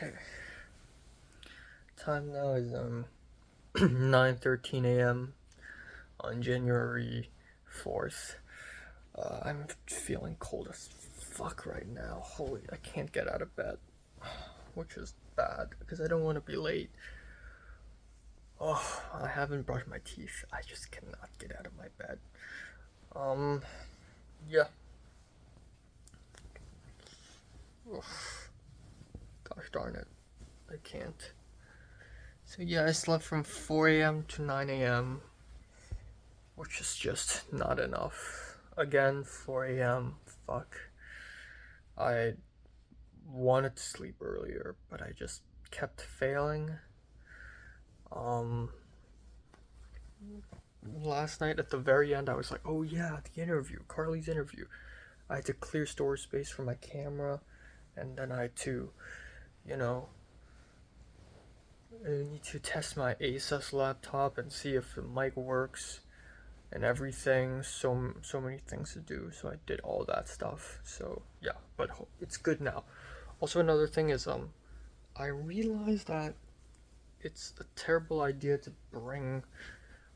Okay. Time now is 9:13 a.m. on January 4th. I'm feeling cold as fuck right now. Holy, I can't get out of bed, which is bad because I don't want to be late. Oh, I haven't brushed my teeth. I just cannot get out of my bed. Yeah. Oof. Gosh darn it. I can't. So yeah, I slept from 4 a.m. to 9 a.m., which is just not enough. Again, 4 a.m., fuck. I wanted to sleep earlier, but I just kept failing. Last night at the very end, I was like, oh yeah, the interview, Carly's interview. I had to clear storage space for my camera, and then I had to, I need to test my Asus laptop and see if the mic works and everything. So many things to do, so I did all that stuff. So yeah, but it's good now. Also, another thing is I realized that it's a terrible idea to bring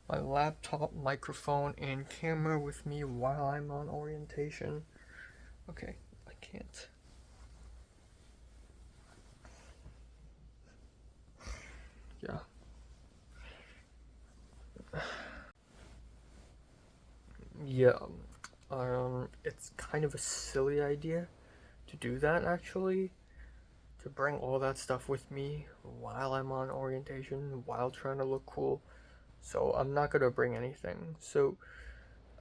my laptop, microphone, and camera with me while I'm on orientation. Okay, I can't. Yeah. Yeah, it's kind of a silly idea to do that, actually, to bring all that stuff with me while I'm on orientation, while trying to look cool. So I'm not gonna bring anything. So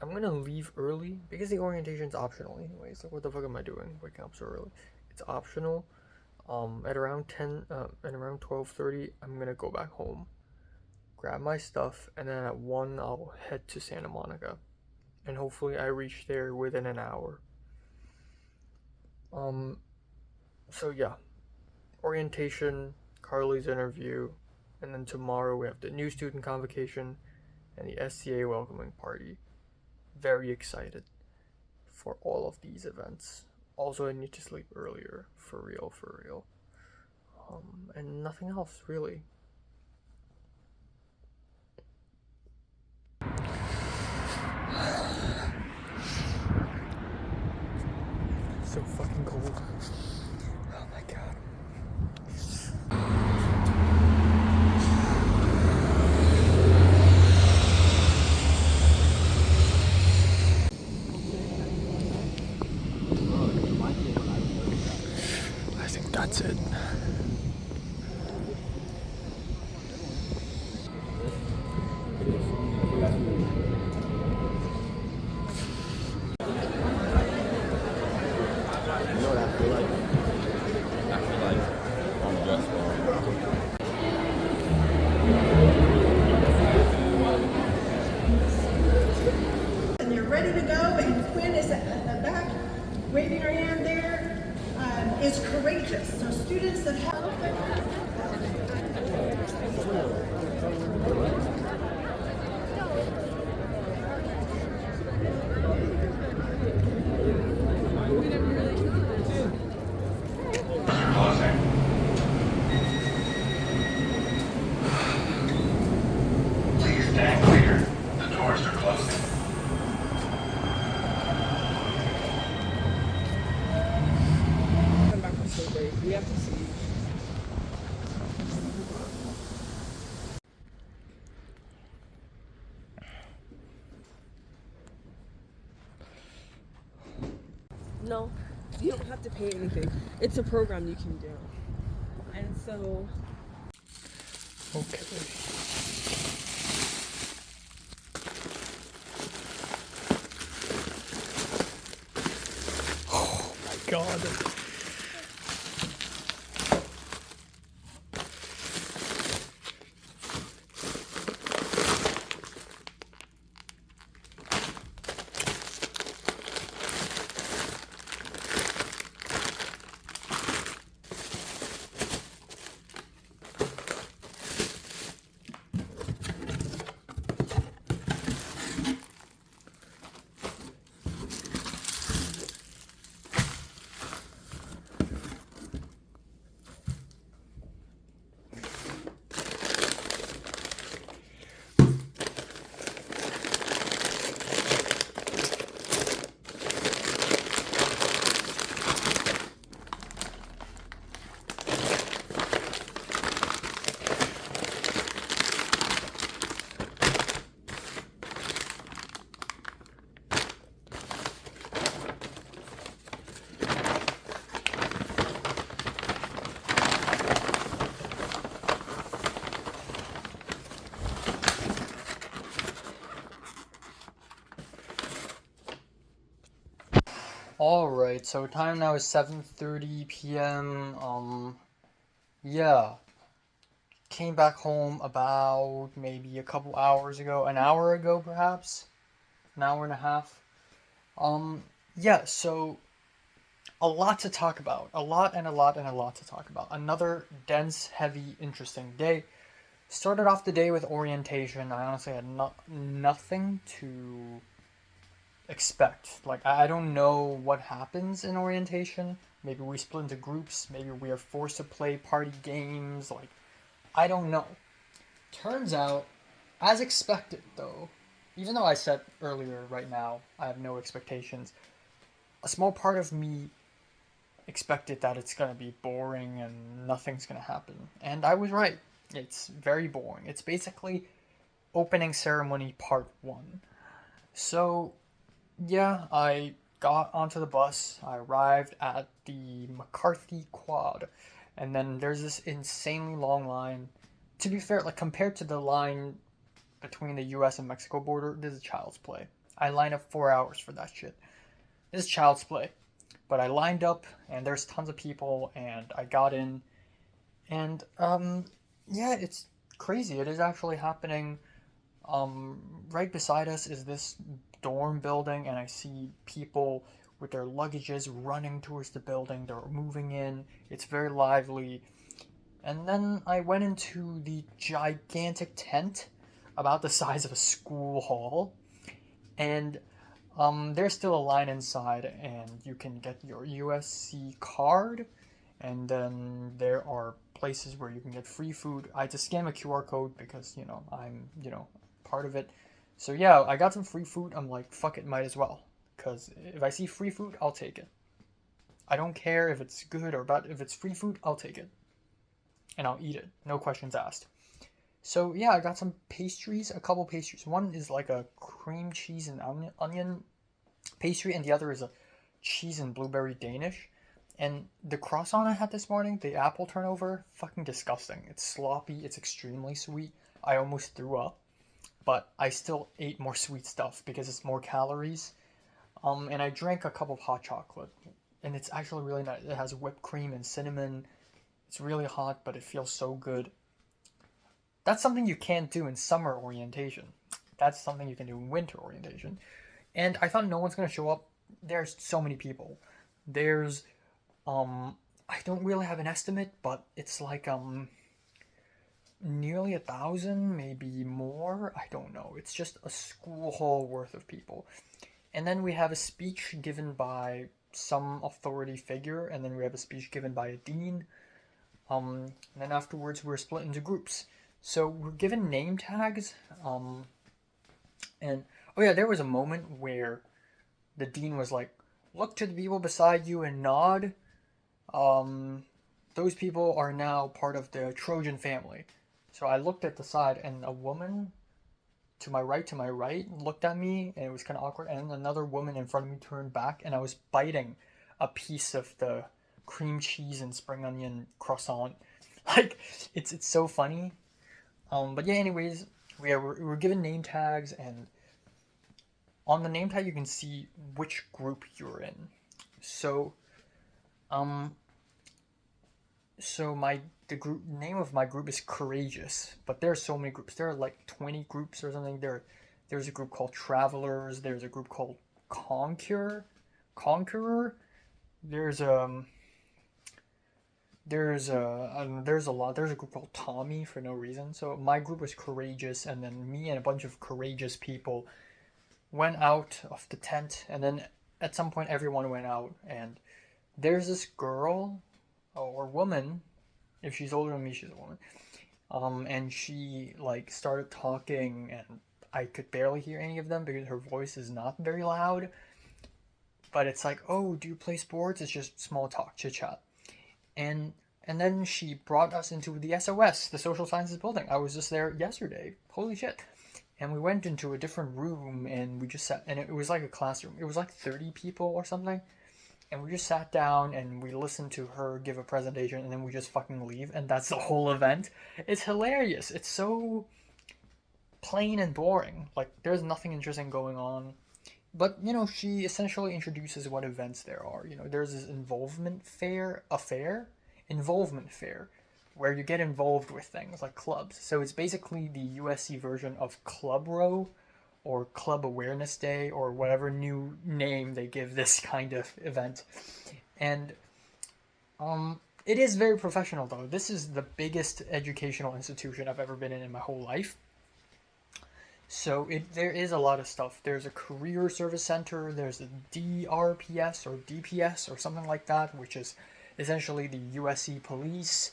I'm gonna leave early because the orientation's optional anyways. Like, what the fuck am I doing waking up so early? It's optional. At around 12:30, I'm gonna go back home, grab my stuff, and then at 1 I'll head to Santa Monica, and hopefully I reach there within an hour. So yeah, orientation, Carly's interview, and then tomorrow we have the new student convocation and the SCA welcoming party. Very excited for all of these events. Also, I need to sleep earlier, for real. And nothing else, really. So fucking cold. Oh my god. I think that's it. And you're ready to go, and Quinn is at the back, waving her hand there, is courageous. So students that have... Please stand clear. The doors are closing. Come back on Sunday. We have to see. No, you don't have to pay anything. It's a program you can do. And so... Okay. Oh my god. Alright, so time now is 7:30 p.m. Yeah. Came back home about maybe a couple hours ago, an hour ago perhaps, an hour and a half. Um, yeah, so a lot to talk about. A lot and a lot and a lot to talk about. Another dense, heavy, interesting day. Started off the day with orientation. I honestly had nothing to expect. Like, I don't know what happens in orientation. Maybe we split into groups. Maybe we are forced to play party games. Like, I don't know. Turns out, as expected though, even though I said earlier, right now, I have no expectations, a small part of me expected that it's gonna be boring and nothing's gonna happen. And I was right. It's very boring. It's basically opening ceremony part one. So, yeah, I got onto the bus. I arrived at the McCarthy Quad. And then there's this insanely long line. To be fair, like compared to the line between the US and Mexico border, this is child's play. I lined up 4 hours for that shit. This is child's play. But I lined up and there's tons of people and I got in and yeah, it's crazy. It is actually happening. Right beside us is this dorm building and I see people with their luggages running towards the building. They're moving in. It's very lively. And then I went into the gigantic tent about the size of a school hall. And there's still a line inside, and you can get your USC card. And then there are places where you can get free food. I had to scan a QR code because, I'm, part of it. So yeah, I got some free food. I'm like, fuck it, might as well. Because if I see free food, I'll take it. I don't care if it's good or bad. If it's free food, I'll take it. And I'll eat it. No questions asked. So yeah, I got some pastries, a couple pastries. One is like a cream cheese and onion pastry, and the other is a cheese and blueberry Danish. And the croissant I had this morning, the apple turnover, fucking disgusting. It's sloppy, it's extremely sweet. I almost threw up, but I still ate more sweet stuff because it's more calories. And I drank a cup of hot chocolate, and it's actually really nice. It has whipped cream and cinnamon. It's really hot, but it feels so good. That's something you can't do in summer orientation. That's something you can do in winter orientation. And I thought no one's gonna show up. There's so many people. There's, I don't really have an estimate, but it's like, nearly 1,000, maybe more. I don't know. It's just a school hall worth of people. And then we have a speech given by some authority figure, and then we have a speech given by a dean. And then afterwards we're split into groups. So we're given name tags, and oh yeah, there was a moment where the dean was like, look to the people beside you and nod. Those people are now part of the Trojan family. So I looked at the side and a woman to my right looked at me and it was kind of awkward, and another woman in front of me turned back and I was biting a piece of the cream cheese and spring onion croissant. Like, it's so funny. But yeah, anyways, we're given name tags, and on the name tag you can see which group you're in. So, the group name of my group is Courageous, but there are so many groups. There are like 20 groups or something. There's a group called Travelers. There's a group called Conqueror. There's a lot. There's a group called Tommy for no reason. So my group was Courageous, and then me and a bunch of courageous people went out of the tent, and then at some point everyone went out, and there's this girl or woman. If she's older than me, she's a woman. And she like started talking, and I could barely hear any of them because her voice is not very loud. But it's like, oh, do you play sports? It's just small talk, chit chat. And then she brought us into the SOS, the Social Sciences building. I was just there yesterday. Holy shit. And we went into a different room and we just sat, and it was like a classroom. It was like 30 people or something. And we just sat down and we listened to her give a presentation, and then we just fucking leave. And that's the whole event. It's hilarious. It's so plain and boring. Like, there's nothing interesting going on. But she essentially introduces what events there are. There's this involvement fair, where you get involved with things like clubs. So it's basically the USC version of Club Row, or Club Awareness Day, or whatever new name they give this kind of event. And it is very professional though. This is the biggest educational institution I've ever been in my whole life. So there is a lot of stuff. There's a career service center. There's a DRPS or DPS or something like that, which is essentially the USC police.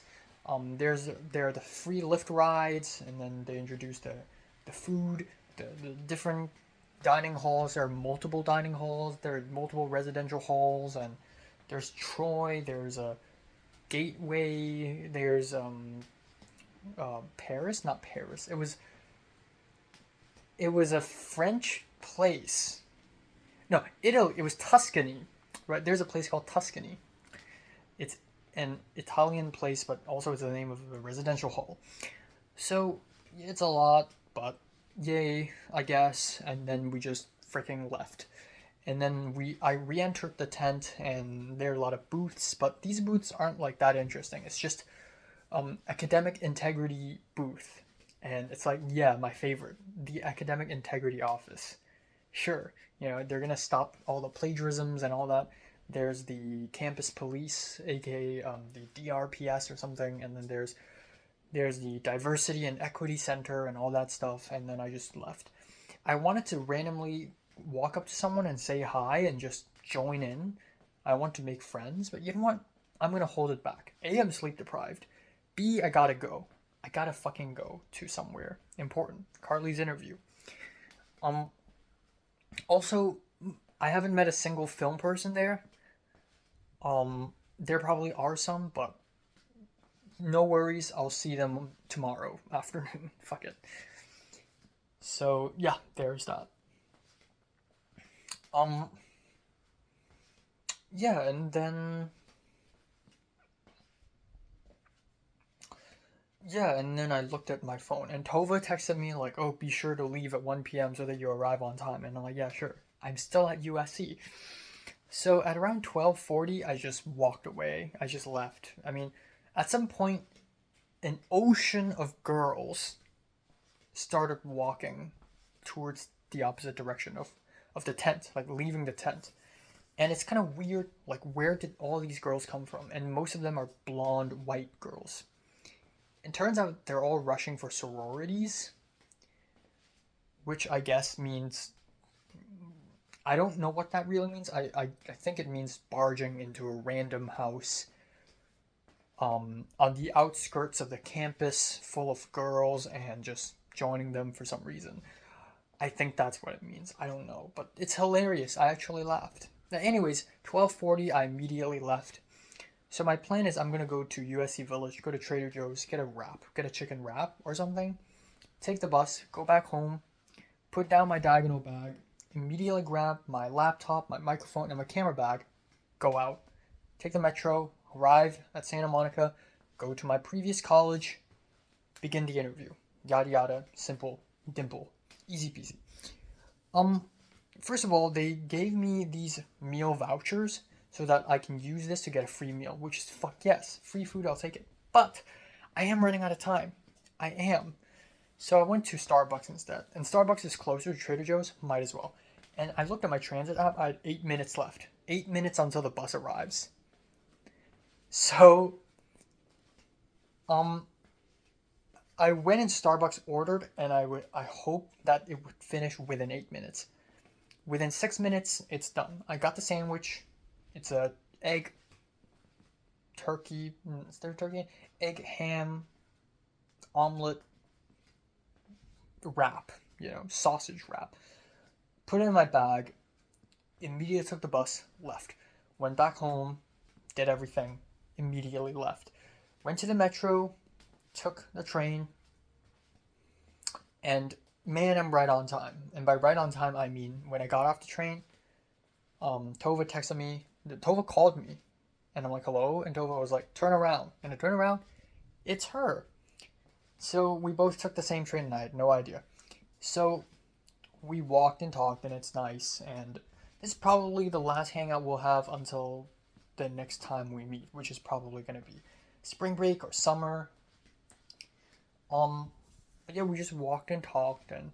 There are the free lift rides, and then they introduce the food, the different dining halls. There are multiple dining halls. There are multiple residential halls, and there's Troy. There's a Gateway. There's Paris, not Paris. It was a French place. No, Italy. It was Tuscany, right? There's a place called Tuscany. It's an Italian place, but also it's the name of a residential hall. So it's a lot, but yay, I guess. And then we just freaking left. And then I re-entered the tent, and there are a lot of booths, but these booths aren't like that interesting. It's just academic integrity booth. And it's like, yeah, my favorite, the academic integrity office. Sure, they're gonna stop all the plagiarisms and all that. There's the campus police, aka the DRPS or something, and then there's the diversity and equity center and all that stuff. And then I just left. I wanted to randomly walk up to someone and say hi and just join in. I want to make friends, but you know what? I'm gonna hold it back. A, I'm sleep deprived. B, I gotta go. I gotta fucking go to somewhere important. Carly's interview. Also, I haven't met a single film person there. There probably are some, but no worries. I'll see them tomorrow afternoon. Fuck it. So yeah, there's that. Yeah, and then I looked at my phone, and Tova texted me like, "Oh, be sure to leave at 1 p.m. so that you arrive on time." And I'm like, "Yeah, sure." I'm still at USC. So at around 12:40, I just walked away. I just left. I mean, at some point, an ocean of girls started walking towards the opposite direction of the tent, like leaving the tent. And it's kind of weird, like, where did all these girls come from? And most of them are blonde, white girls. It turns out they're all rushing for sororities, which I guess means, I don't know what that really means. I think it means barging into a random house on the outskirts of the campus full of girls and just joining them for some reason. I think that's what it means. I don't know, but it's hilarious. I actually laughed. Now, anyways, 12:40, I immediately left. So my plan is I'm going to go to USC Village, go to Trader Joe's, get a chicken wrap or something, take the bus, go back home, put down my diagonal bag, immediately grab my laptop, my microphone, and my camera bag, go out, take the metro, arrive at Santa Monica, go to my previous college, begin the interview. Yada yada, simple, dimple, easy peasy. First of all, they gave me these meal vouchers so that I can use this to get a free meal, which is fuck yes. Free food, I'll take it. But I am running out of time. I am. So I went to Starbucks instead. And Starbucks is closer to Trader Joe's, might as well. And I looked at my transit app, I had 8 minutes left. 8 minutes until the bus arrives. So, I went in Starbucks, ordered, and I hope that it would finish within 8 minutes. Within 6 minutes, it's done. I got the sandwich. It's a egg, turkey, is there turkey? Egg, ham, omelet wrap, sausage wrap. Put it in my bag, immediately took the bus, left. Went back home, did everything, immediately left. Went to the metro, took the train, and man, I'm right on time. And by right on time, I mean when I got off the train, Tova texted me, Tova called me, and I'm like, hello? And Tova was like, turn around. And I turn around, it's her. So we both took the same train, and I had no idea. So we walked and talked, and it's nice. And this is probably the last hangout we'll have until the next time we meet, which is probably gonna be spring break or summer. But yeah, we just walked and talked, and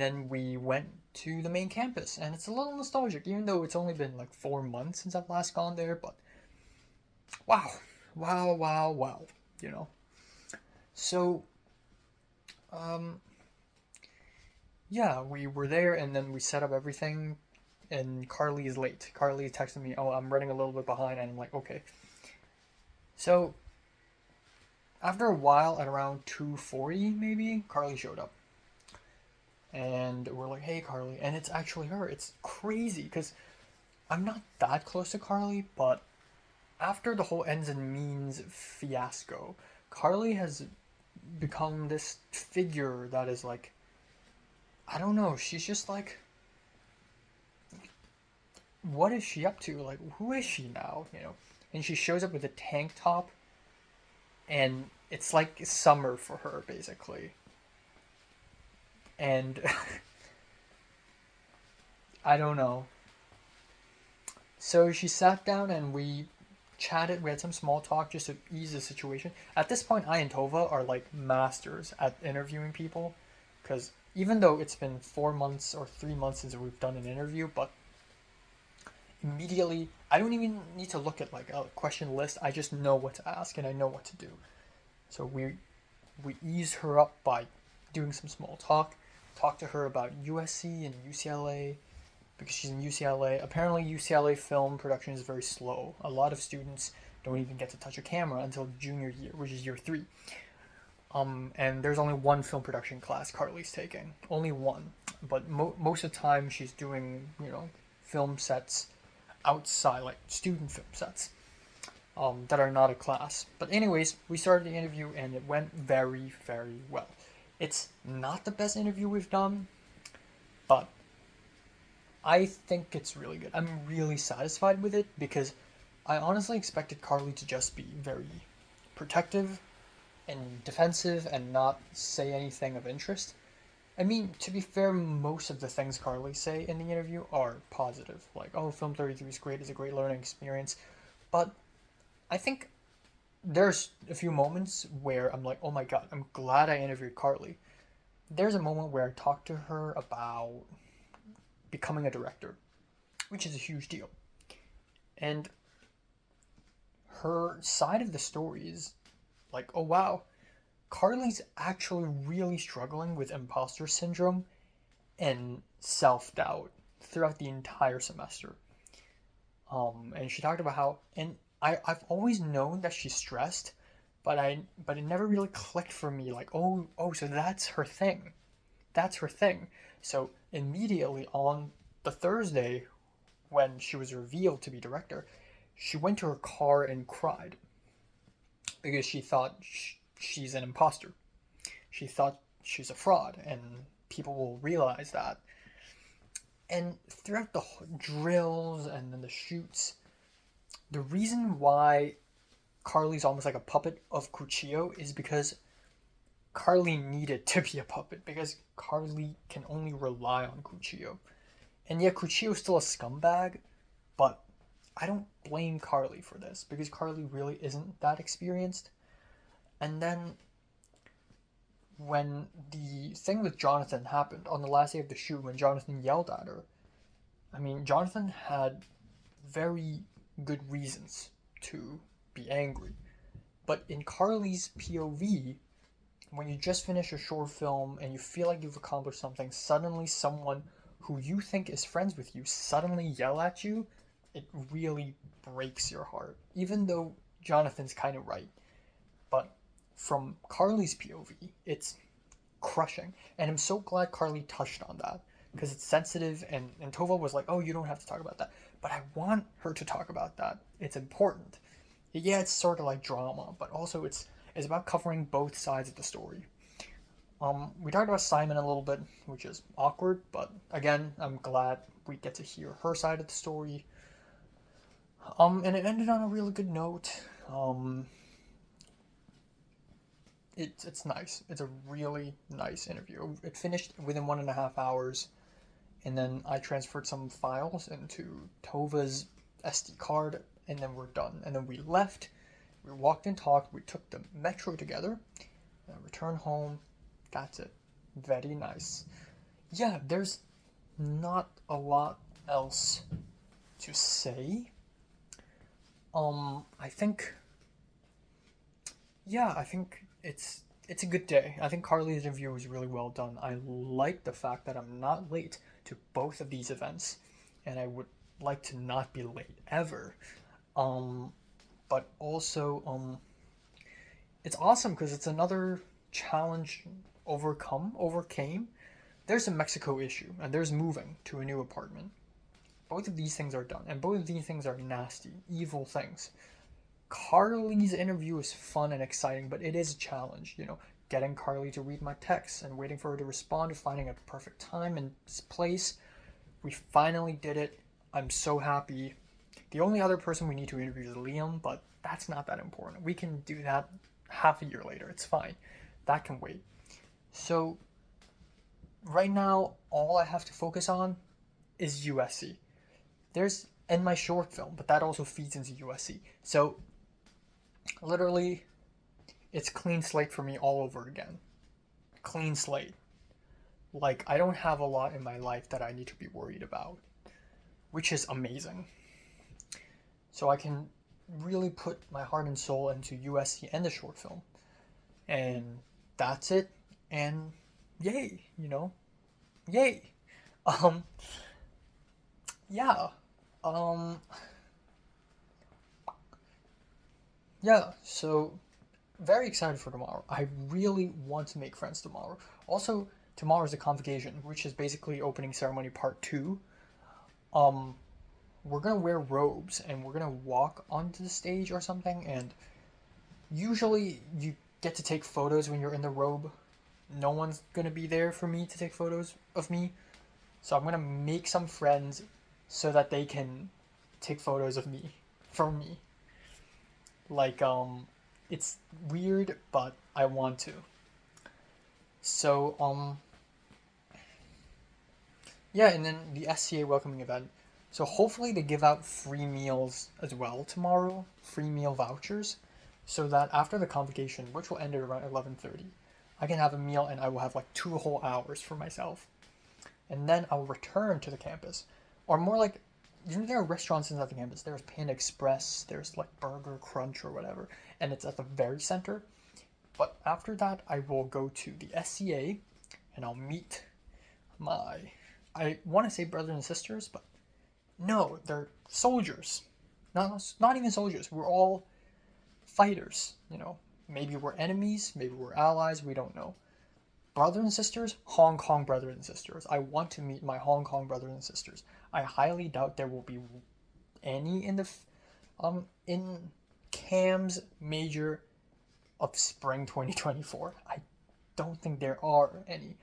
then we went to the main campus, and it's a little nostalgic, even though it's only been like 4 months since I've last gone there. But wow, wow, wow, wow, you know. So, um, yeah, we were there, and then we set up everything. And Carly is late. Carly texted me, "Oh, I'm running a little bit behind," and I'm like, "Okay." So after a while, at around 2:40 maybe, Carly showed up, and we're like, "Hey, Carly," and it's actually her. It's crazy because I'm not that close to Carly, but after the whole ends and means fiasco, Carly has become this figure that is like, I don't know. She's just like, what is she up to? Like, who is she now? You know? And she shows up with a tank top, and it's like summer for her, basically. And I don't know. So she sat down and we chatted. We had some small talk just to ease the situation. At this point, I and Tova are like masters at interviewing people, because even though it's been 4 months or 3 months since we've done an interview, but immediately I don't even need to look at like a question list. I just know what to ask and I know what to do. So we ease her up by doing some small talk. Talk to her about USC and UCLA, because she's in UCLA. Apparently UCLA film production is very slow. A lot of students don't even get to touch a camera until junior year, which is year 3. And there's only one film production class Carly's taking. Only one. But most of the time she's doing, film sets outside, like student film sets, that are not a class. But anyways, we started the interview and it went very, very well. It's not the best interview we've done, but I think it's really good. I'm really satisfied with it because I honestly expected Carly to just be very protective and defensive and not say anything of interest. I mean, to be fair, most of the things Carly say in the interview are positive. Like, oh, Film 33 is great, it's a great learning experience. But I think there's a few moments where I'm like, oh my god, I'm glad I interviewed Carly. There's a moment where I talked to her about becoming a director, which is a huge deal. And her side of the story is like, oh wow, Carly's actually really struggling with imposter syndrome and self doubt throughout the entire semester. And she talked about how, and I've always known that she's stressed, but it never really clicked for me. Like, oh, so that's her thing. That's her thing. So immediately on the Thursday, when she was revealed to be director, she went to her car and cried because she thought she's an imposter. She thought she's a fraud, and people will realize that. And throughout the drills and then the shoots, the reason why Carly's almost like a puppet of Cuchillo is because Carly needed to be a puppet, because Carly can only rely on Cuchillo. And yet Cuchillo's still a scumbag, but I don't blame Carly for this, because Carly really isn't that experienced. And then when the thing with Jonathan happened on the last day of the shoot, when Jonathan yelled at her, I mean, Jonathan had very good reasons to be angry. But in Carly's POV, when you just finish a short film and you feel like you've accomplished something, suddenly someone who you think is friends with you suddenly yell at you, it really breaks your heart. Even though Jonathan's kind of right. But from Carly's POV, it's crushing. And I'm so glad Carly touched on that, because it's sensitive, and Tova was like, oh, you don't have to talk about that. But I want her to talk about that. It's important. Yeah, it's sort of like drama, but also it's about covering both sides of the story. We talked about Simon a little bit, which is awkward, but again, I'm glad we get to hear her side of the story. And it ended on a really good note. It's nice. It's a really nice interview. It finished within 1.5 hours. and then I transferred some files into Tova's SD card, and then we're done. And then we left, we walked and talked, we took the metro together, and returned home. That's it. Very nice. Yeah, there's not a lot else to say. I think it's a good day. I think Carly's interview was really well done. I like the fact that I'm not late to both of these events, and I would like to not be late ever. But also, it's awesome because it's another challenge overcame. There's a Mexico issue, and there's moving to a new apartment. Both of these things are done, and both of these things are nasty, evil things. Carly's interview is fun and exciting, but it is a challenge, getting Carly to read my texts and waiting for her to respond, finding a perfect time and place. We finally did it. I'm so happy. The only other person we need to interview is Liam, but that's not that important. We can do that half a year later. It's fine. That can wait. So, right now, all I have to focus on is USC. And my short film, but that also feeds into USC. So, literally, it's clean slate for me all over again. Clean slate. Like, I don't have a lot in my life that I need to be worried about, which is amazing. So I can really put my heart and soul into USC and the short film. And that's it. And yay, Yay. Yeah. Yeah, so very excited for tomorrow. I really want to make friends tomorrow. Also, tomorrow is the Convocation, which is basically opening ceremony part 2. We're gonna wear robes and we're gonna walk onto the stage or something, and usually you get to take photos when you're in the robe. No one's gonna be there for me to take photos of me, so I'm gonna make some friends so that they can take photos of me from me. Like, it's weird, but I want to. So, yeah, and then the SCA welcoming event. So hopefully they give out free meals as well tomorrow, free meal vouchers, so that after the convocation, which will end at around 11:30, I can have a meal and I will have like 2 whole hours for myself. And then I'll return to the campus. Or more like, there are restaurants inside the campus. There's Panda Express, there's like Burger Crunch or whatever, and it's at the very center. But after that, I will go to the SCA and I'll meet I want to say brothers and sisters, but no, they're soldiers. Not even soldiers. We're all fighters, Maybe we're enemies, maybe we're allies, we don't know. Brothers and sisters, Hong Kong brothers and sisters. I want to meet my Hong Kong brothers and sisters. I highly doubt there will be any in Cam's major of spring 2024. I don't think there are any.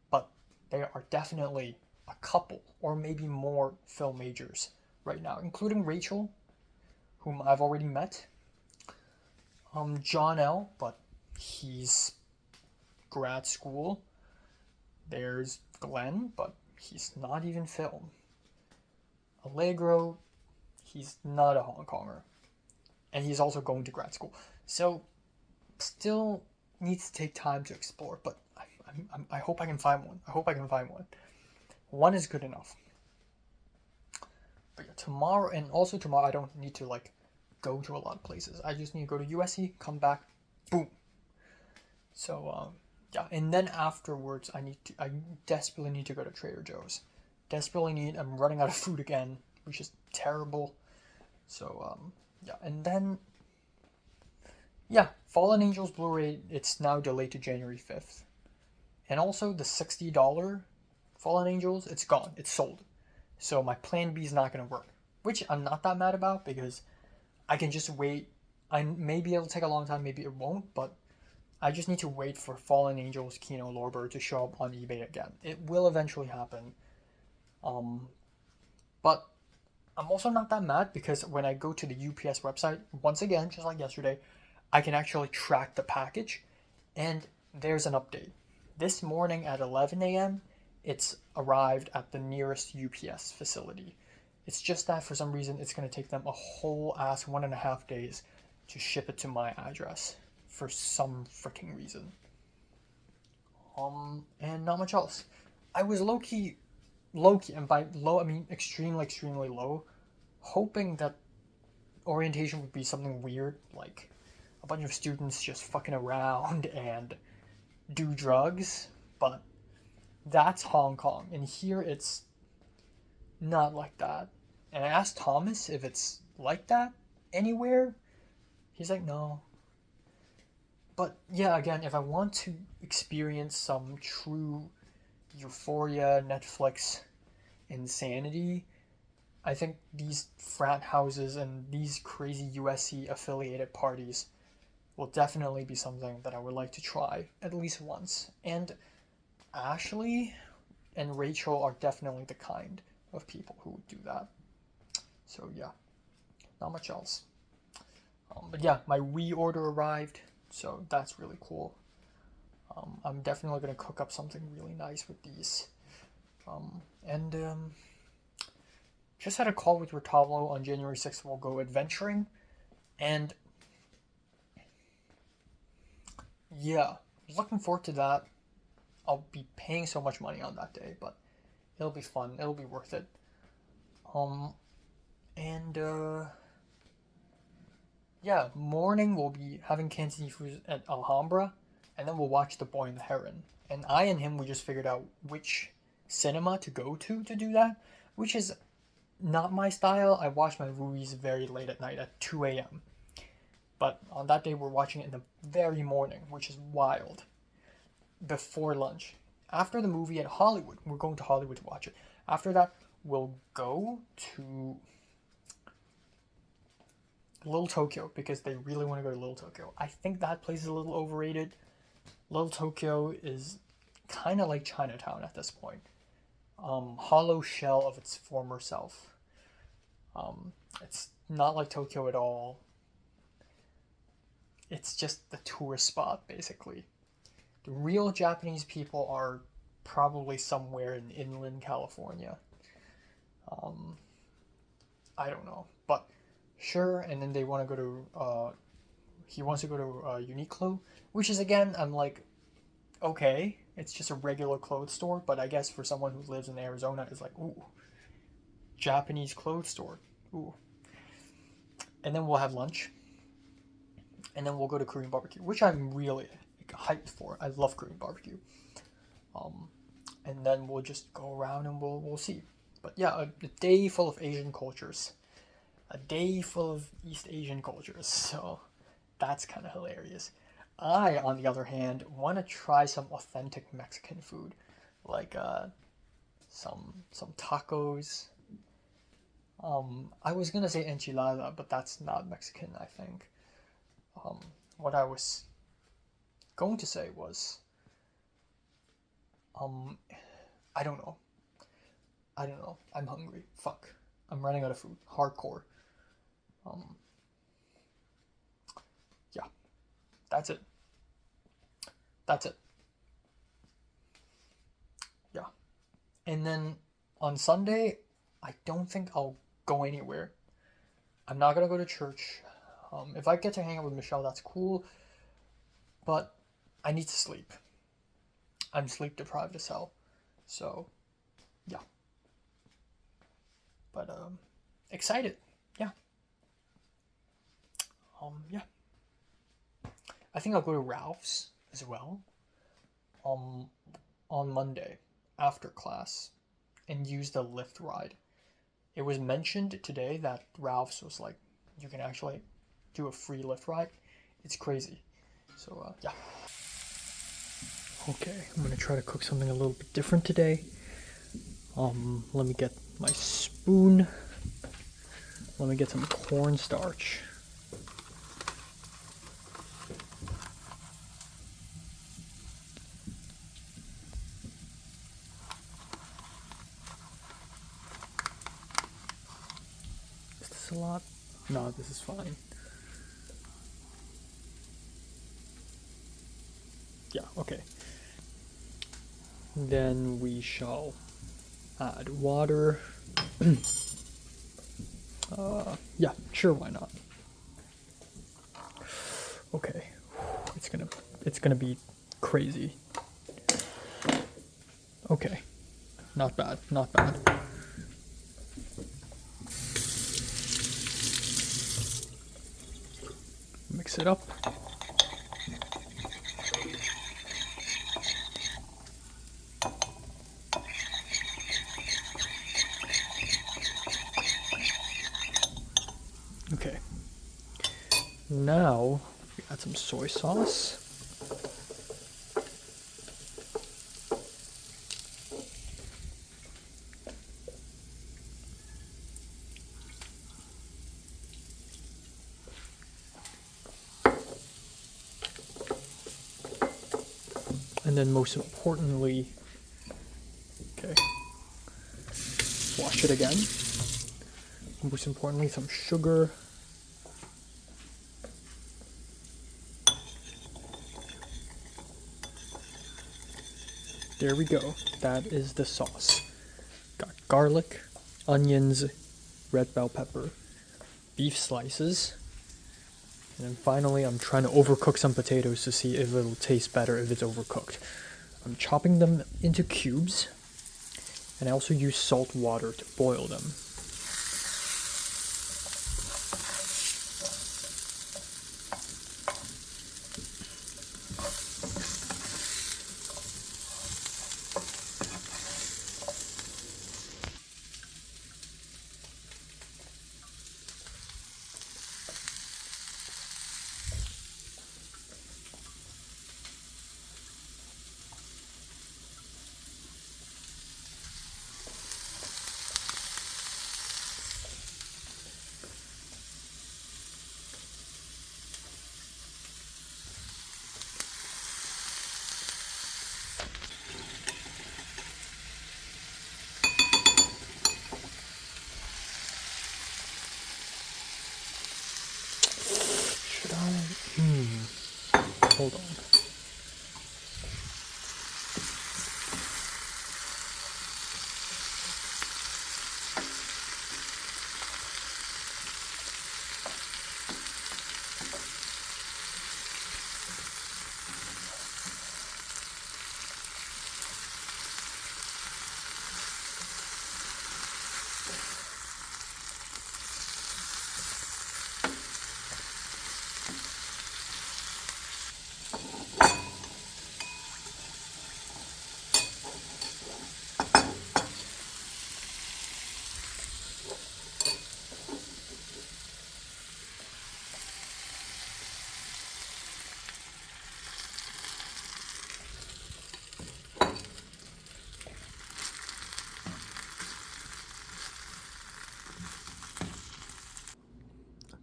But there are definitely a couple or maybe more film majors right now, including Rachel, whom I've already met. John L., but he's grad school. There's Glenn, but he's not even film. Allegro, he's not a Hong Konger. And he's also going to grad school. So, still needs to take time to explore, but I hope I can find one. One is good enough. But yeah, tomorrow I don't need to go to a lot of places. I just need to go to USC, come back, boom. So, yeah, and then afterwards, I desperately need to go to Trader Joe's. I'm running out of food again, which is terrible. So, yeah, and then, yeah, Fallen Angels Blu-ray, it's now delayed to January 5th. And also, the $60 Fallen Angels, it's gone, it's sold. So my plan B is not going to work, which I'm not that mad about because I can just wait. Maybe it'll take a long time, maybe it won't, but I just need to wait for Fallen Angels Kino Lorber to show up on eBay again. It will eventually happen. But I'm also not that mad because when I go to the UPS website, once again, just like yesterday, I can actually track the package, and there's an update. This morning at 11 a.m., it's arrived at the nearest UPS facility. It's just that for some reason it's going to take them a whole ass 1.5 days to ship it to my address for some freaking reason. And not much else. I was low-key, and by low I mean extremely low, hoping that orientation would be something weird, like a bunch of students just fucking around and do drugs, but that's Hong Kong, and here it's not like that. And I asked Thomas if it's like that anywhere. He's like, no. But yeah, again, if I want to experience some true euphoria, Netflix insanity, I think these frat houses and these crazy USC affiliated parties will definitely be something that I would like to try at least once. And Ashley and Rachel are definitely the kind of people who would do that. So yeah, not much else. But yeah, my Wii order arrived, so that's really cool. I'm definitely gonna cook up something really nice with these. And just had a call with Retablo on January 6th. We'll go adventuring, and yeah, looking forward to that. I'll be paying so much money on that day, but it'll be fun. It'll be worth it. And yeah, morning we'll be having cantinifus at Alhambra, and then we'll watch The Boy and the Heron. And I and him, we just figured out which cinema to go to do that, which is not my style. I watch my movies very late at night at 2 a.m. But on that day, we're watching it in the very morning, which is wild. Before lunch. After the movie at Hollywood, we're going to Hollywood to watch it. After that, we'll go to Little Tokyo because they really want to go to Little Tokyo. I think that place is a little overrated. Little Tokyo is kind of like Chinatown at this point. Hollow shell of its former self. It's not like Tokyo at all. It's just the tourist spot, basically. The real Japanese people are probably somewhere in inland California. I don't know, but sure. And then they want to go to, he wants to go to Uniqlo, which is, again, I'm like, okay, it's just a regular clothes store, but I guess for someone who lives in Arizona, it's like, ooh, Japanese clothes store, ooh. And then we'll have lunch, and then we'll go to Korean barbecue, which I'm really hyped for. I love Korean barbecue. And then we'll just go around and we'll see. But yeah, a day full of Asian cultures, a day full of East Asian cultures. So that's kind of hilarious. I, on the other hand, want to try some authentic Mexican food, like some tacos. I was gonna say enchilada, but that's not Mexican, I think. What I was going to say was, I don't know. I'm hungry. Fuck. I'm running out of food. Hardcore. Yeah. That's it. Yeah. And then on Sunday, I don't think I'll go anywhere. I'm not gonna go to church. If I get to hang out with Michelle, that's cool. But I need to sleep. I'm sleep deprived as hell. So, yeah. But, excited. Yeah. Yeah. I think I'll go to Ralph's as well. On Monday after class and use the Lyft ride. It was mentioned today that Ralph's was like, you can actually do a free Lyft ride. It's crazy. So, yeah. Okay, I'm gonna try to cook something a little bit different today. Let me get my spoon. Let me get some cornstarch. Is this a lot? No, this is fine. Yeah, okay. Then we shall add water. Yeah, sure, why not? Okay, it's gonna be crazy. Okay, not bad, not bad. Mix it up. Okay. Now we add some soy sauce. And then most importantly, okay, wash it again. Most importantly, some sugar. There we go. That is the sauce. Got garlic, onions, red bell pepper, beef slices, and then finally I'm trying to overcook some potatoes to see if it'll taste better if it's overcooked. I'm chopping them into cubes, and I also use salt water to boil them. Should I? Hold on.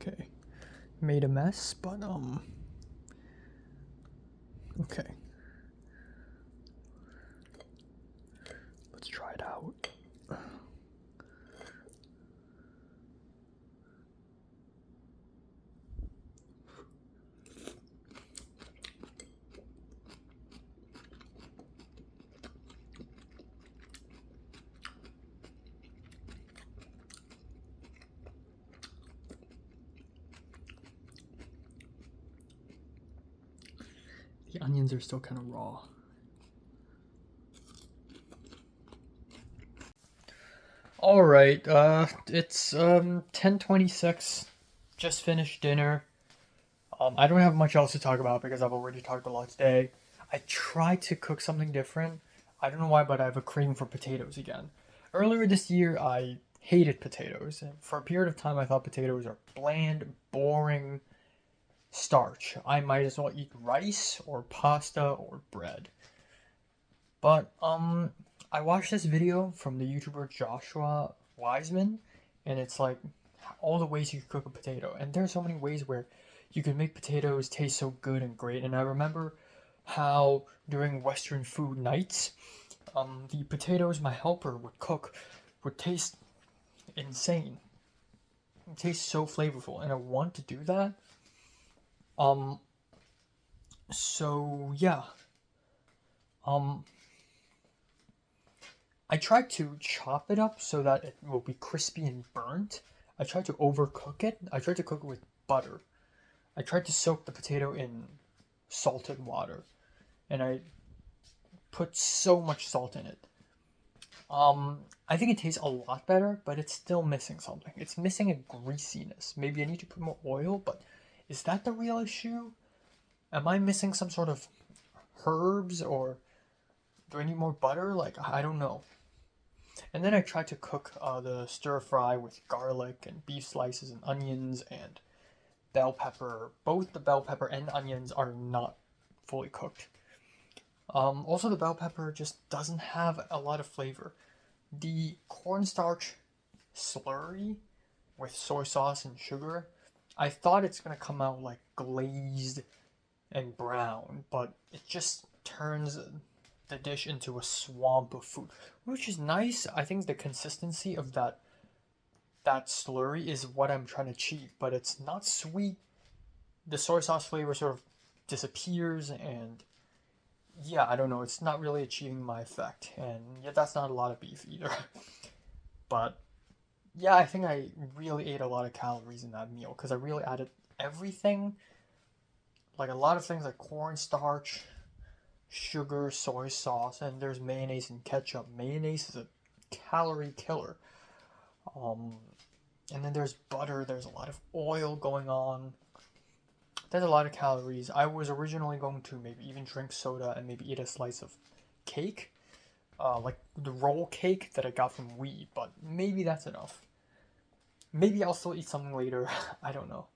Okay, made a mess, but okay. Let's try it out. The onions are still kind of raw. All right, it's 10:26. Just finished dinner. I don't have much else to talk about because I've already talked a lot today. I tried to cook something different. I don't know why, but I have a craving for potatoes again. Earlier this year, I hated potatoes. And for a period of time, I thought potatoes are bland, boring starch. I might as well eat rice or pasta or bread. But I watched this video from the YouTuber Joshua Wiseman, and it's like all the ways you can cook a potato. And there's so many ways where you can make potatoes taste so good and great. And I remember how during Western food nights, the potatoes my helper would cook would taste insane. It tastes so flavorful, and I want to do that. So yeah. Um, I tried to chop it up so that it will be crispy and burnt. I tried to overcook it. I tried to cook it with butter. I tried to soak the potato in salted water, and I put so much salt in it. I think it tastes a lot better, but it's still missing something. It's missing a greasiness. Maybe I need to put more oil, but is that the real issue? Am I missing some sort of herbs, or do I need more butter? Like, I don't know. And then I tried to cook the stir fry with garlic and beef slices and onions and bell pepper. Both the bell pepper and onions are not fully cooked. Also, the bell pepper just doesn't have a lot of flavor. The cornstarch slurry with soy sauce and sugar, I thought it's gonna come out like glazed and brown, but it just turns the dish into a swamp of food, which is nice. I think the consistency of that slurry is what I'm trying to achieve, but it's not sweet. The soy sauce flavor sort of disappears, and yeah, I don't know, it's not really achieving my effect. And yeah, that's not a lot of beef either. But yeah, I think I really ate a lot of calories in that meal because I really added everything, like a lot of things like cornstarch, sugar, soy sauce, and there's mayonnaise and ketchup. Mayonnaise is a calorie killer. And then there's butter, there's a lot of oil going on. There's a lot of calories. I was originally going to maybe even drink soda and maybe eat a slice of cake, like the roll cake that I got from Wii, but maybe that's enough. Maybe I'll still eat something later. I don't know.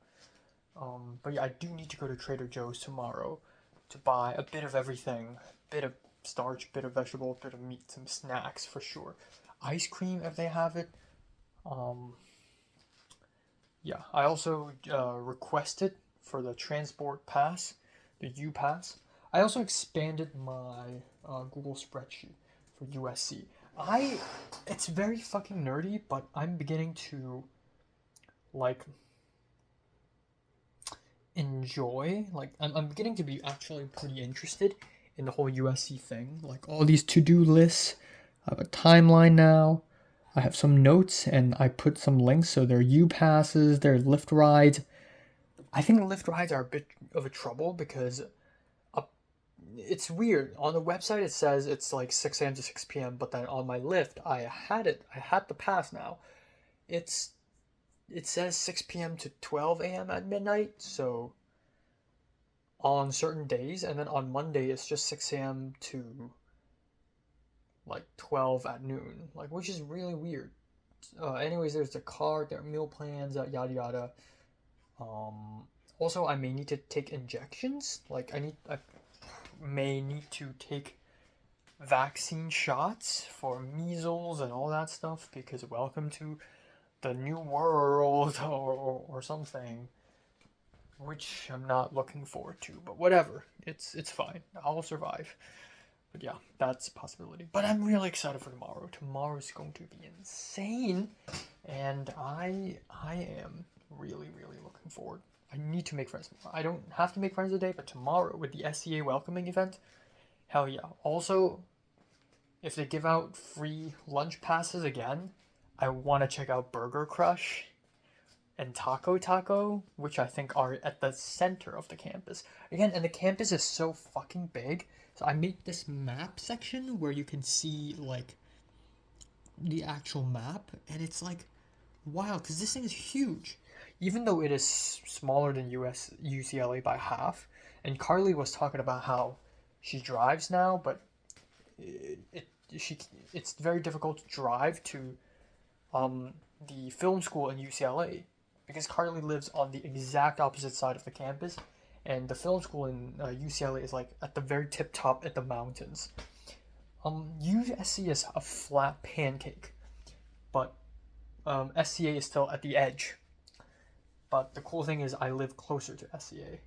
But yeah, I do need to go to Trader Joe's tomorrow to buy a bit of everything, bit of starch, bit of vegetable, bit of meat, some snacks for sure. Ice cream if they have it. Yeah, I also requested for the transport pass, the U pass. I also expanded my Google spreadsheet for USC. It's very fucking nerdy, but I'm beginning to like enjoy, like I'm beginning to be actually pretty interested in the whole USC thing. Like all these to-do lists. I have a timeline now. I have some notes and I put some links, so there are U passes, there are Lyft rides. I think Lyft rides are a bit of a trouble because it's weird. On the website it says it's like 6 a.m. to 6 p.m., but then on my Lyft, I had the pass now. It says 6 p.m. to 12 a.m. at midnight, so on certain days, and then on Monday it's just 6 a.m. to like 12 at noon, like, which is really weird. Anyways, there's the card, there are meal plans, yada yada. Also, I may need to take injections. Like, I may need to take vaccine shots for measles and all that stuff because welcome to the new world or something, which I'm not looking forward to. But whatever, it's fine. I'll survive. But yeah, that's a possibility. But I'm really excited for tomorrow. Tomorrow is going to be insane, and I am really looking forward. I need to make friends. I don't have to make friends today, but tomorrow with the SCA welcoming event, hell yeah. Also, if they give out free lunch passes again, I want to check out Burger Crush and Taco, which I think are at the center of the campus. Again, and the campus is so fucking big. So I made this map section where you can see like the actual map, and it's like, wow, because this thing is huge. Even though it is smaller than UCLA by half, and Carly was talking about how she drives now, but it's very difficult to drive to the film school in UCLA because Carly lives on the exact opposite side of the campus, and the film school in UCLA is like at the very tip top at the mountains. USC is a flat pancake, but SCA is still at the edge. But the cool thing is I live closer to SCA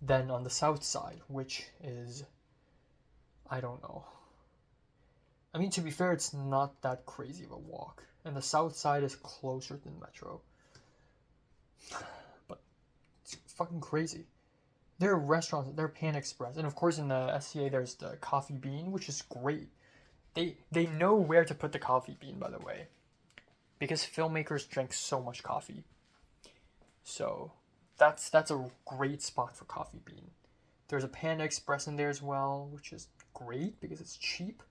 than on the south side, which is, I don't know. I mean, to be fair, it's not that crazy of a walk. And the south side is closer than Metro. But it's fucking crazy. There are restaurants, there are Pan Express. And of course in the SCA there's the Coffee Bean, which is great. They know where to put the coffee bean, by the way, because filmmakers drink so much coffee. So that's a great spot for coffee bean. There's a Panda Express in there as well, which is great because it's cheap.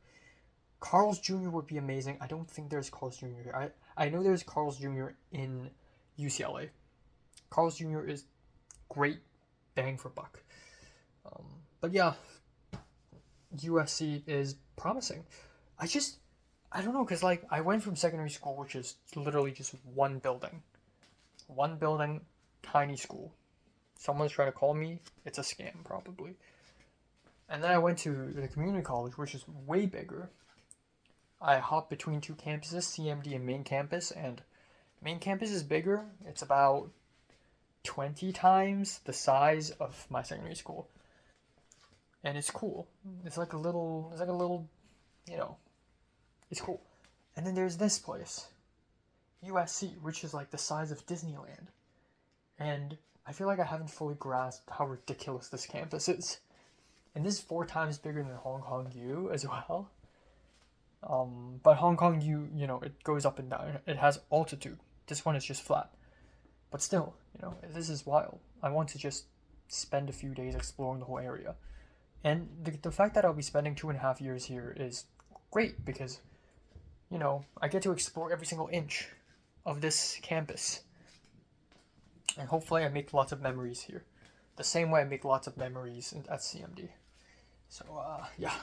Carl's Jr. would be amazing. I don't think there's Carl's Jr. here. I know there's Carl's Jr. in UCLA. Carl's Jr. is great bang for buck. But yeah, USC is promising. I don't know, because like I went from secondary school, which is literally just one building, tiny school. Someone's trying to call me. It's a scam, probably. And then I went to the community college, which is way bigger. I hopped between two campuses, CMD and main campus, and main campus is bigger. It's about 20 times the size of my secondary school. And it's cool. It's like a little, you know, it's cool. And then there's this place, USC, which is like the size of Disneyland. And I feel like I haven't fully grasped how ridiculous this campus is. And this is 4 times bigger than Hong Kong U as well. But Hong Kong U, you know, it goes up and down. It has altitude. This one is just flat. But still, you know, this is wild. I want to just spend a few days exploring the whole area. And the fact that I'll be spending 2.5 years here is great because, you know, I get to explore every single inch of this campus. And hopefully I make lots of memories here. The same way I make lots of memories at CMD. So, yeah.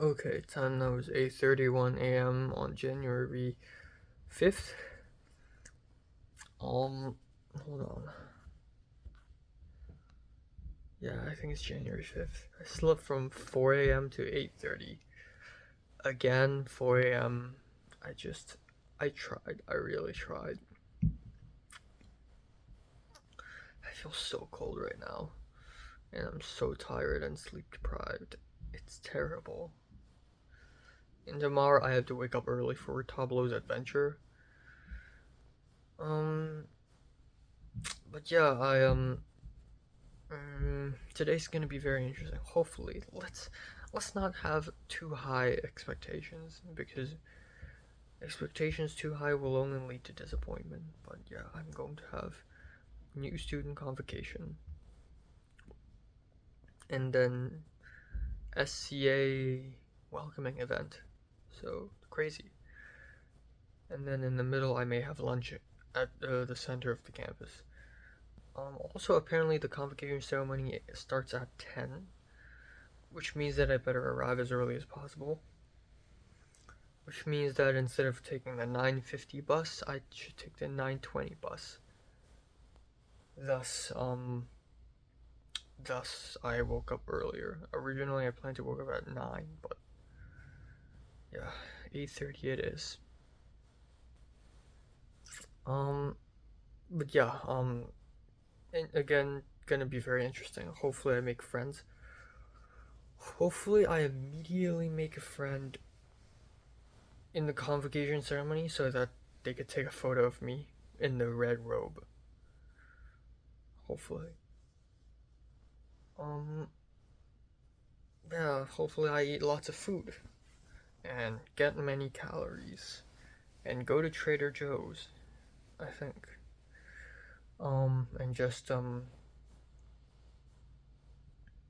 Okay, time now is 8:31 a.m. on January 5th. Hold on. Yeah, I think it's January 5th. I slept from 4 a.m. to 8:30. Again, 4 a.m. I tried. I really tried. I feel so cold right now. And I'm so tired and sleep deprived. It's terrible. And tomorrow I have to wake up early for Tableau's adventure. But yeah, today's gonna be very interesting. Hopefully, let's not have too high expectations, because expectations too high will only lead to disappointment. But yeah, I'm going to have new student convocation, and then SCA welcoming event. So crazy. And then in the middle, I may have lunch at the center of the campus. Also, apparently the convocation ceremony starts at 10, which means that I better arrive as early as possible. Which means that instead of taking the 9:50 bus, I should take the 9:20 bus. Thus, I woke up earlier. Originally, I planned to wake up at 9, but yeah, 8:30 it is. But yeah, and again, gonna be very interesting. Hopefully I make friends. Hopefully I immediately make a friend in the convocation ceremony so that they could take a photo of me in the red robe. Hopefully. Yeah, hopefully I eat lots of food and get many calories and go to Trader Joe's, I think. And just,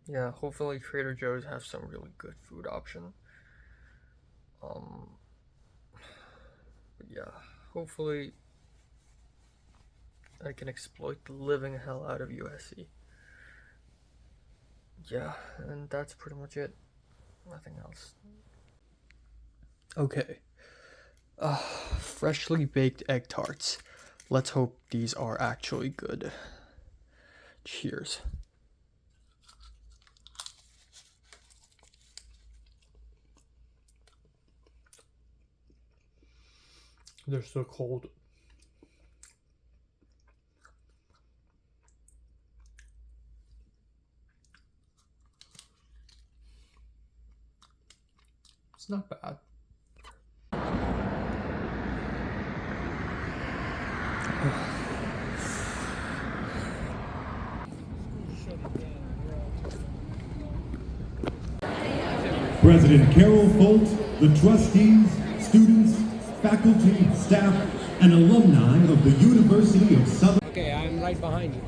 yeah, hopefully Trader Joe's have some really good food option. But yeah, hopefully I can exploit the living hell out of USC. Yeah, and that's pretty much it. Nothing else. Okay. Freshly baked egg tarts. Let's hope these are actually good. Cheers. They're so cold. It's not bad. President Carol Folt, the trustees, students, faculty, staff, and alumni of the University of Southern. Okay, I'm right behind you.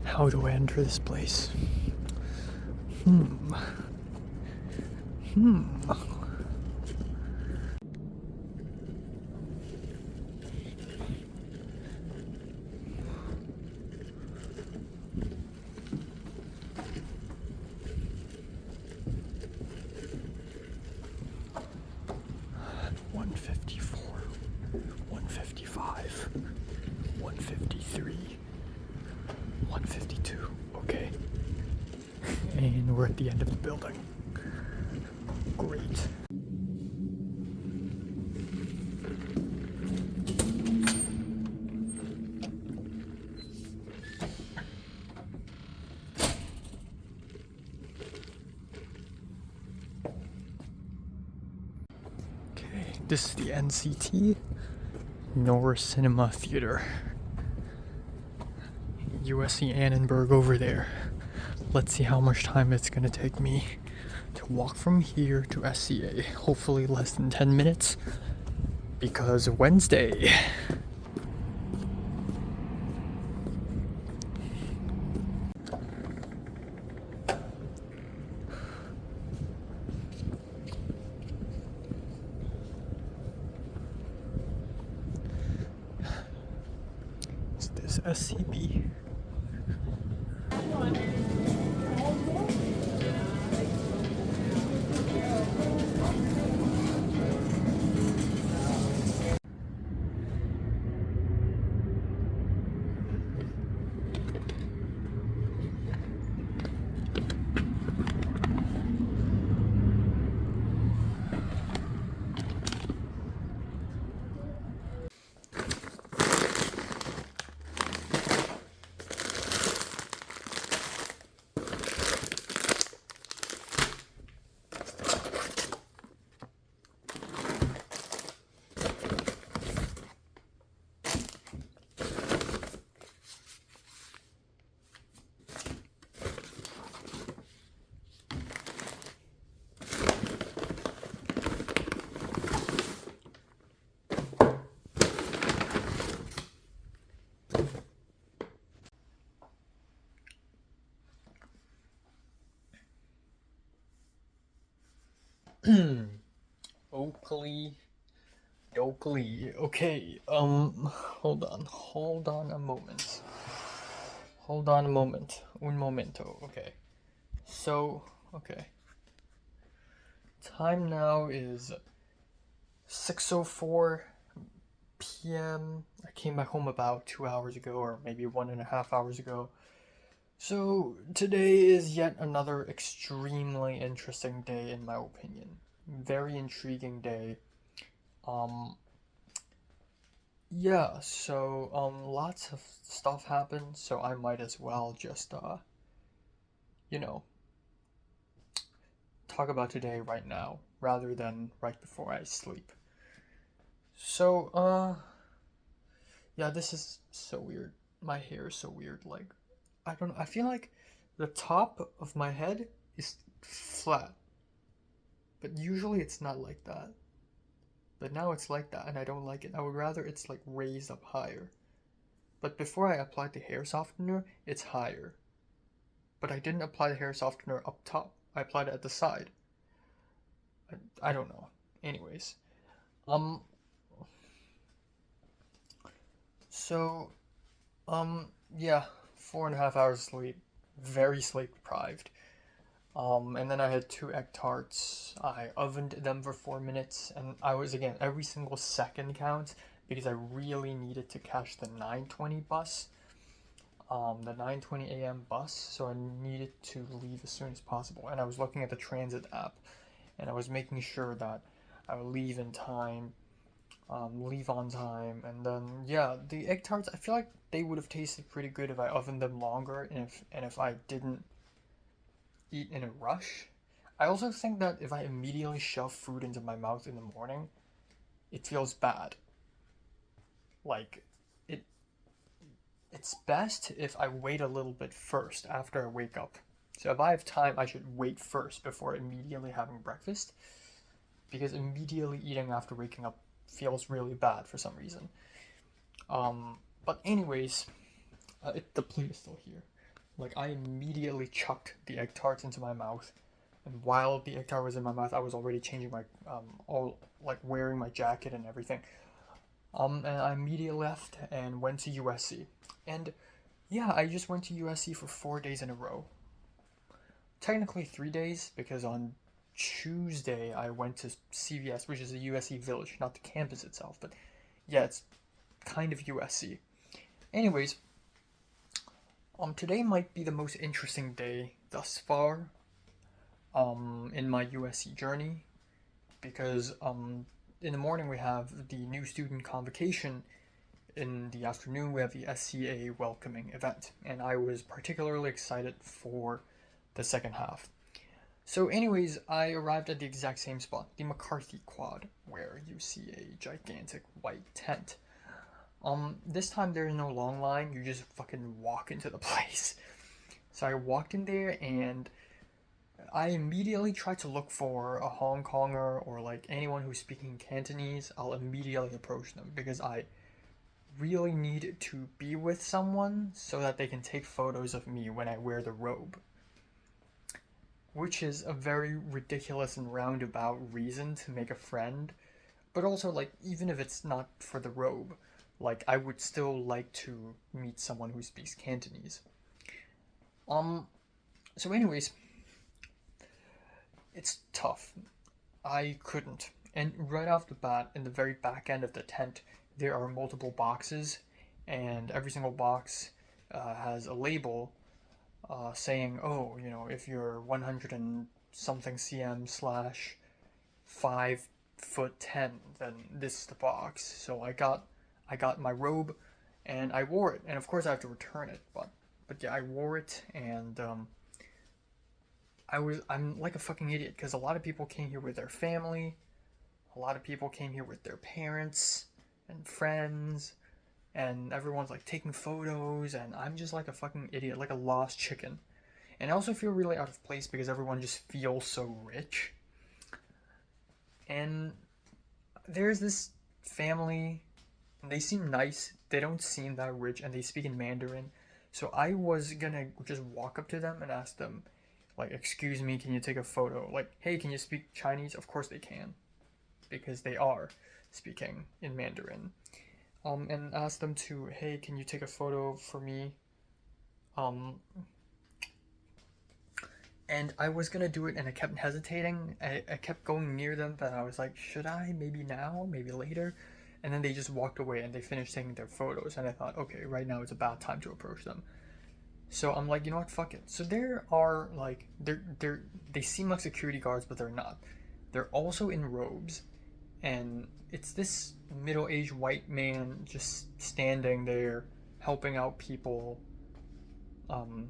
How do I enter this place? One 155, 153, 152. Okay. And we're at the end of the building. Great. Okay, this is the NCT, Norris Cinema Theater. USC Annenberg over there. Let's see how much time it's gonna take me to walk from here to SCA. Hopefully less than 10 minutes, because Wednesday. Is this SCB? Oakley. Okay, hold on a moment. Un momento. Okay. So, okay. Time now is 6:04 p.m. I came back home about 2 hours ago, or maybe 1.5 hours ago. So, today is yet another extremely interesting day, in my opinion. Very intriguing day. Yeah, so, lots of stuff happened, so I might as well just, you know, talk about today right now, rather than right before I sleep. So, yeah, this is so weird. My hair is so weird, like, I don't know, I feel like the top of my head is flat, but usually it's not like that. But now it's like that, and I don't like it. I would rather it's like raised up higher. But before I applied the hair softener, it's higher. But I didn't apply the hair softener up top. I applied it at the side. I don't know. Anyways. So, yeah, 4.5 hours sleep. Very sleep deprived. And then I had 2 egg tarts. I ovened them for 4 minutes, and I was, again, every single second counts because I really needed to catch the 9:20 bus, the 9:20 a.m. bus. So I needed to leave as soon as possible. And I was looking at the transit app, and I was making sure that I would leave in time, leave on time, and then yeah, the egg tarts. I feel like they would have tasted pretty good if I ovened them longer, and if I didn't eat in a rush. I also think that if I immediately shove food into my mouth in the morning, it feels bad. Like it it's best if I wait a little bit first after I wake up. So if I have time, I should wait first before immediately having breakfast because immediately eating after waking up feels really bad for some reason. But anyways, the plate is still here. Like I immediately chucked the egg tarts into my mouth, and while the egg tart was in my mouth, I was already changing my all like wearing my jacket and everything. And I immediately left and went to USC, and yeah, I just went to USC for 4 days in a row. Technically 3 days because on Tuesday I went to CVS, which is a USC village, not the campus itself, but yeah, it's kind of USC. Anyways, today might be the most interesting day thus far, in my USC journey, because in the morning we have the new student convocation. In the afternoon we have the SCA welcoming event, and I was particularly excited for the second half. So, anyways, I arrived at the exact same spot, the McCarthy Quad, where you see a gigantic white tent. This time there is no long line, you just fucking walk into the place. So I walked in there and I immediately tried to look for a Hong Konger or like anyone who's speaking Cantonese. I'll immediately approach them because I really need to be with someone so that they can take photos of me when I wear the robe. Which is a very ridiculous and roundabout reason to make a friend. But also, like, even if it's not for the robe, like, I would still like to meet someone who speaks Cantonese. So anyways, it's tough. I couldn't. And right off the bat, in the very back end of the tent, there are multiple boxes, and every single box has a label saying, oh, you know, if you're 100 and something cm slash 5'10", then this is the box. So I got my robe, and I wore it, and of course I have to return it, but yeah, I wore it, and I'm like a fucking idiot because a lot of people came here with their family, a lot of people came here with their parents and friends, and everyone's like taking photos, and I'm just like a fucking idiot, like a lost chicken. And I also feel really out of place because everyone just feels so rich. And there's this family, and they seem nice, they don't seem that rich, and they speak in Mandarin. So I was gonna just walk up to them and ask them, like, excuse me, can you take a photo? Like, hey, can you speak Chinese? Of course they can, because they are speaking in Mandarin. And ask them to, hey, can you take a photo for me? And I was gonna do it, and I kept hesitating. I kept going near them, but I was like, should I? Maybe now? Maybe later? And then they just walked away, and they finished taking their photos, and I thought, okay, right now is a bad time to approach them. So I'm like, you know what, fuck it. So there are, like, they seem like security guards, but they're not. They're also in robes, and it's this middle-aged white man just standing there helping out people,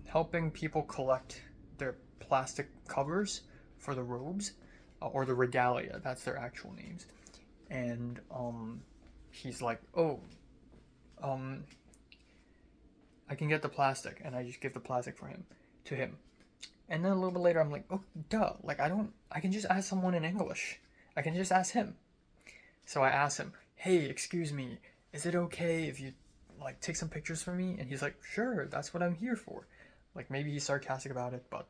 helping people collect their plastic covers for the robes, or the regalia, that's their actual names. And he's like, oh, I can get the plastic, and I just give the plastic to him. And then a little bit later I'm like, oh duh, like I can just ask someone in English. I can just ask him. So I asked him, hey, excuse me, is it okay if you like take some pictures for me? And he's like, sure, that's what I'm here for. Like, maybe he's sarcastic about it, but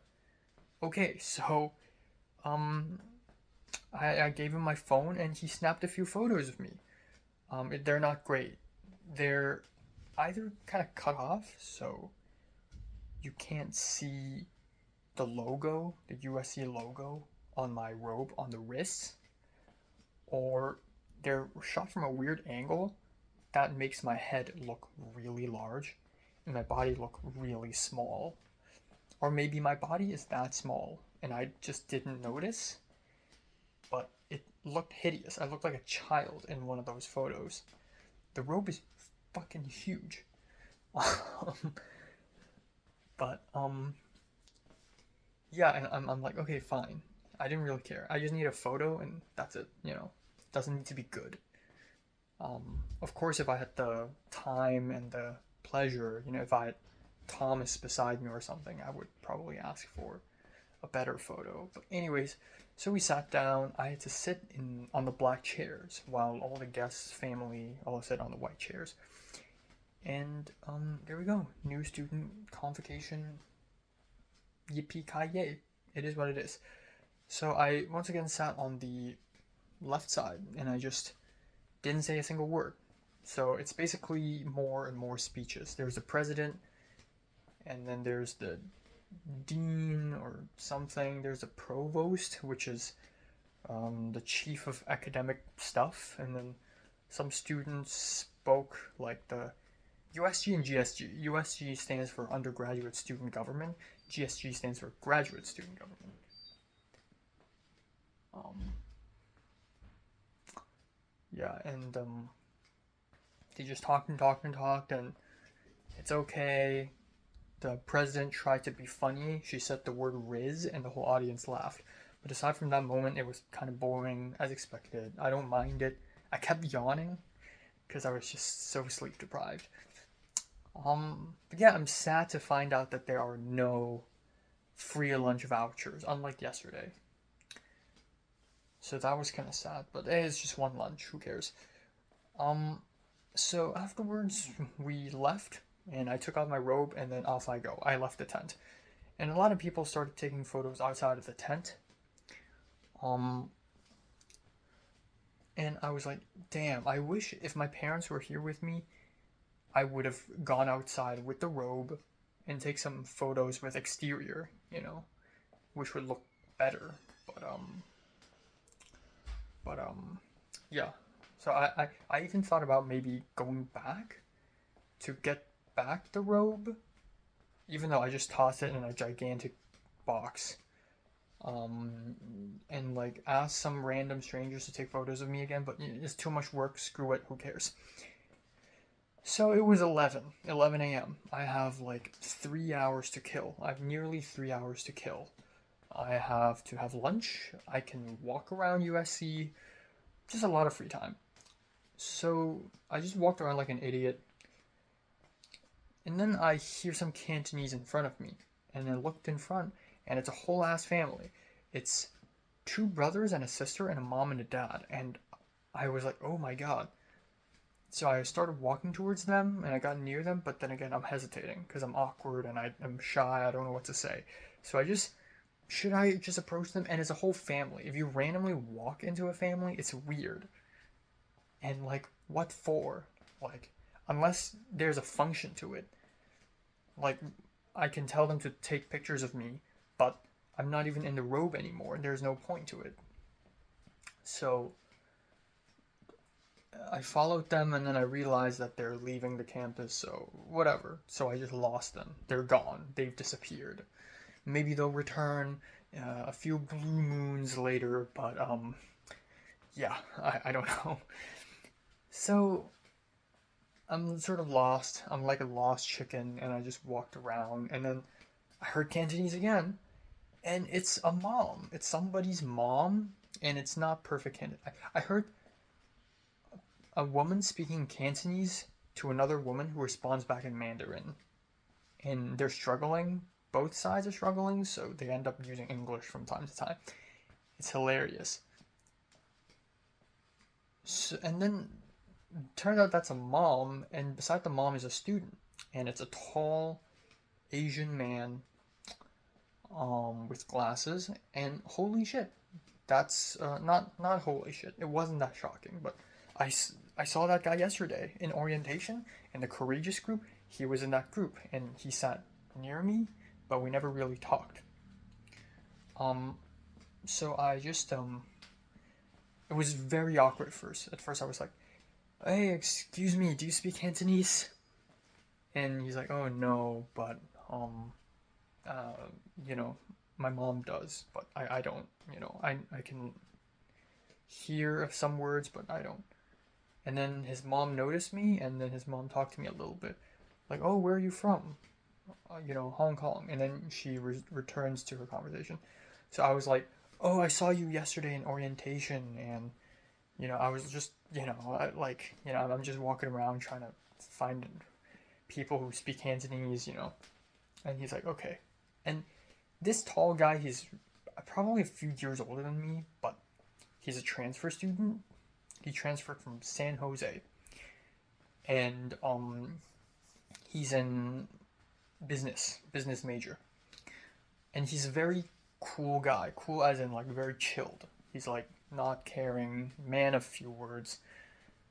okay. So I gave him my phone, and he snapped a few photos of me. They're not great. They're either kind of cut off, so you can't see the logo, the USC logo on my robe on the wrists, or they're shot from a weird angle that makes my head look really large and my body look really small. Or maybe my body is that small and I just didn't notice, but it looked hideous. I looked like a child in one of those photos. The robe is fucking huge. But yeah, and I'm like, okay, fine. I didn't really care. I just need a photo and that's it, you know. It doesn't need to be good. Of course, if I had the time and the pleasure, you know, if I had Thomas beside me or something, I would probably ask for a better photo. But anyways, so we sat down. I had to sit on the black chairs while all the guests' family all sit on the white chairs. And there we go. New student convocation. Yippee-ki-yay. It is what it is. So I once again sat on the left side and I just didn't say a single word. So it's basically more and more speeches. There's the president, and then there's the dean or something. There's the provost, which is the chief of academic stuff, and then some students spoke like the USG and GSG. USG stands for undergraduate student government. GSG stands for graduate student government. Yeah, and they just talked and talked and talked, and it's okay. The president tried to be funny. She said the word Riz, and the whole audience laughed. But aside from that moment, it was kind of boring, as expected. I don't mind it. I kept yawning because I was just so sleep deprived. But yeah, I'm sad to find out that there are no free lunch vouchers, unlike yesterday. So that was kind of sad, but hey, it's just one lunch, who cares? So afterwards, we left, and I took off my robe, and then off I go. I left the tent. And a lot of people started taking photos outside of the tent. And I was like, damn, I wish if my parents were here with me, I would have gone outside with the robe and take some photos with exterior, you know, which would look better. But yeah. So I even thought about maybe going back to get back the robe, even though I just tossed it in a gigantic box. And like ask some random strangers to take photos of me again, but it's too much work, screw it, who cares. So it was 11 a.m. I have like 3 hours to kill. I have nearly 3 hours to kill. I have to have lunch. I can walk around USC. Just a lot of free time. So I just walked around like an idiot. And then I hear some Cantonese in front of me. And I looked in front, and it's a whole ass family. It's 2 brothers and a sister and a mom and a dad. And I was like, oh my god. So I started walking towards them, and I got near them, but then again, I'm hesitating because I'm awkward and I'm shy. I don't know what to say. So should I just approach them? And it's a whole family. If you randomly walk into a family, it's weird. And like, what for? Like, unless there's a function to it. Like, I can tell them to take pictures of me, but I'm not even in the robe anymore. There's no point to it. So I followed them, and then I realized that they're leaving the campus, so whatever. So I just lost them. They're gone. They've disappeared. Maybe they'll return a few blue moons later, but yeah, I don't know. So I'm sort of lost. I'm like a lost chicken, and I just walked around, and then I heard Cantonese again, and it's a mom. It's somebody's mom, and it's not perfect Cantonese. I heard a woman speaking Cantonese to another woman who responds back in Mandarin. And they're struggling. Both sides are struggling, so they end up using English from time to time. It's hilarious. So, and then turns out that's a mom, and beside the mom is a student. And it's a tall Asian man with glasses. And holy shit. That's not holy shit. It wasn't that shocking, but I saw that guy yesterday in orientation, in the courageous group. He was in that group, and he sat near me, but we never really talked. So I just it was very awkward at first. At first I was like, "Hey, excuse me, do you speak Cantonese?" And he's like, "Oh no, but uh, you know, my mom does, but I don't. I can hear some words, but I don't." And then his mom noticed me, and then his mom talked to me a little bit, like, "Oh, where are you from?" Hong Kong. And then she returns to her conversation. So I was like, "Oh, I saw you yesterday in orientation," and I was just, I'm just walking around trying to find people who speak Cantonese. And he's like, "Okay." And this tall guy, he's probably a few years older than me, but he's a transfer student. He transferred from San Jose, and he's in business major, and he's a very cool guy. Cool as in like very chilled. He's like not caring, man of few words.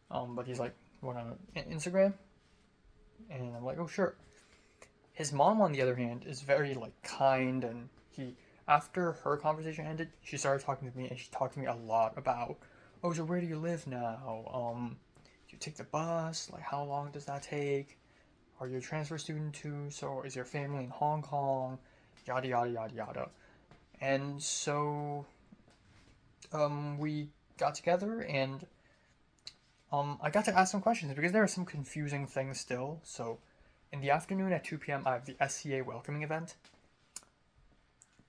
But he's like, "Want to Instagram?" And I'm like, "Oh sure." His mom, on the other hand, is very like kind, and after her conversation ended, she started talking to me, and she talked to me a lot about, "Oh, so where do you live now? Do you take the bus? Like, how long does that take? Are you a transfer student too? So is your family in Hong Kong? Yada yada yada yada." And so, we got together, and I got to ask some questions because there are some confusing things still. So, in the afternoon at 2 p.m., I have the SCA welcoming event.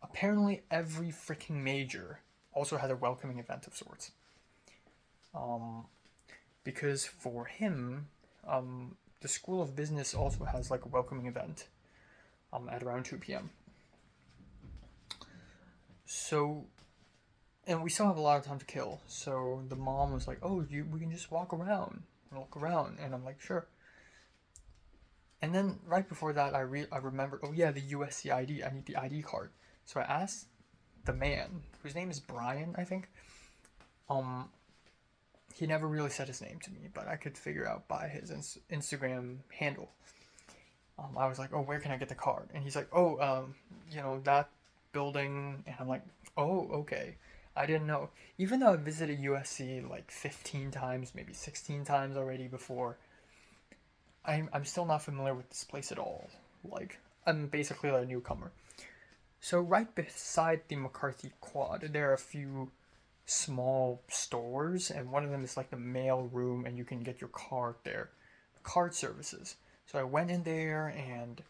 Apparently, every freaking major also has a welcoming event of sorts. Because for him, the School of Business also has like a welcoming event at around 2 p.m. So, and we still have a lot of time to kill. So the mom was like, "Oh, we can just walk around and look around," and I'm like, "Sure." And then right before that, I remembered, oh yeah, the USC ID. I need the ID card. So I asked the man, whose name is Brian, I think. He never really said his name to me, but I could figure out by his Instagram handle. I was like, "Oh, where can I get the card?" And he's like, "Oh, that building." And I'm like, "Oh, okay." I didn't know. Even though I visited USC like 15 times, maybe 16 times already before, I'm still not familiar with this place at all. Like, I'm basically a newcomer. So right beside the McCarthy Quad, there are a few small stores, and one of them is like the mail room, and you can get your card there, card services. So I went in there, and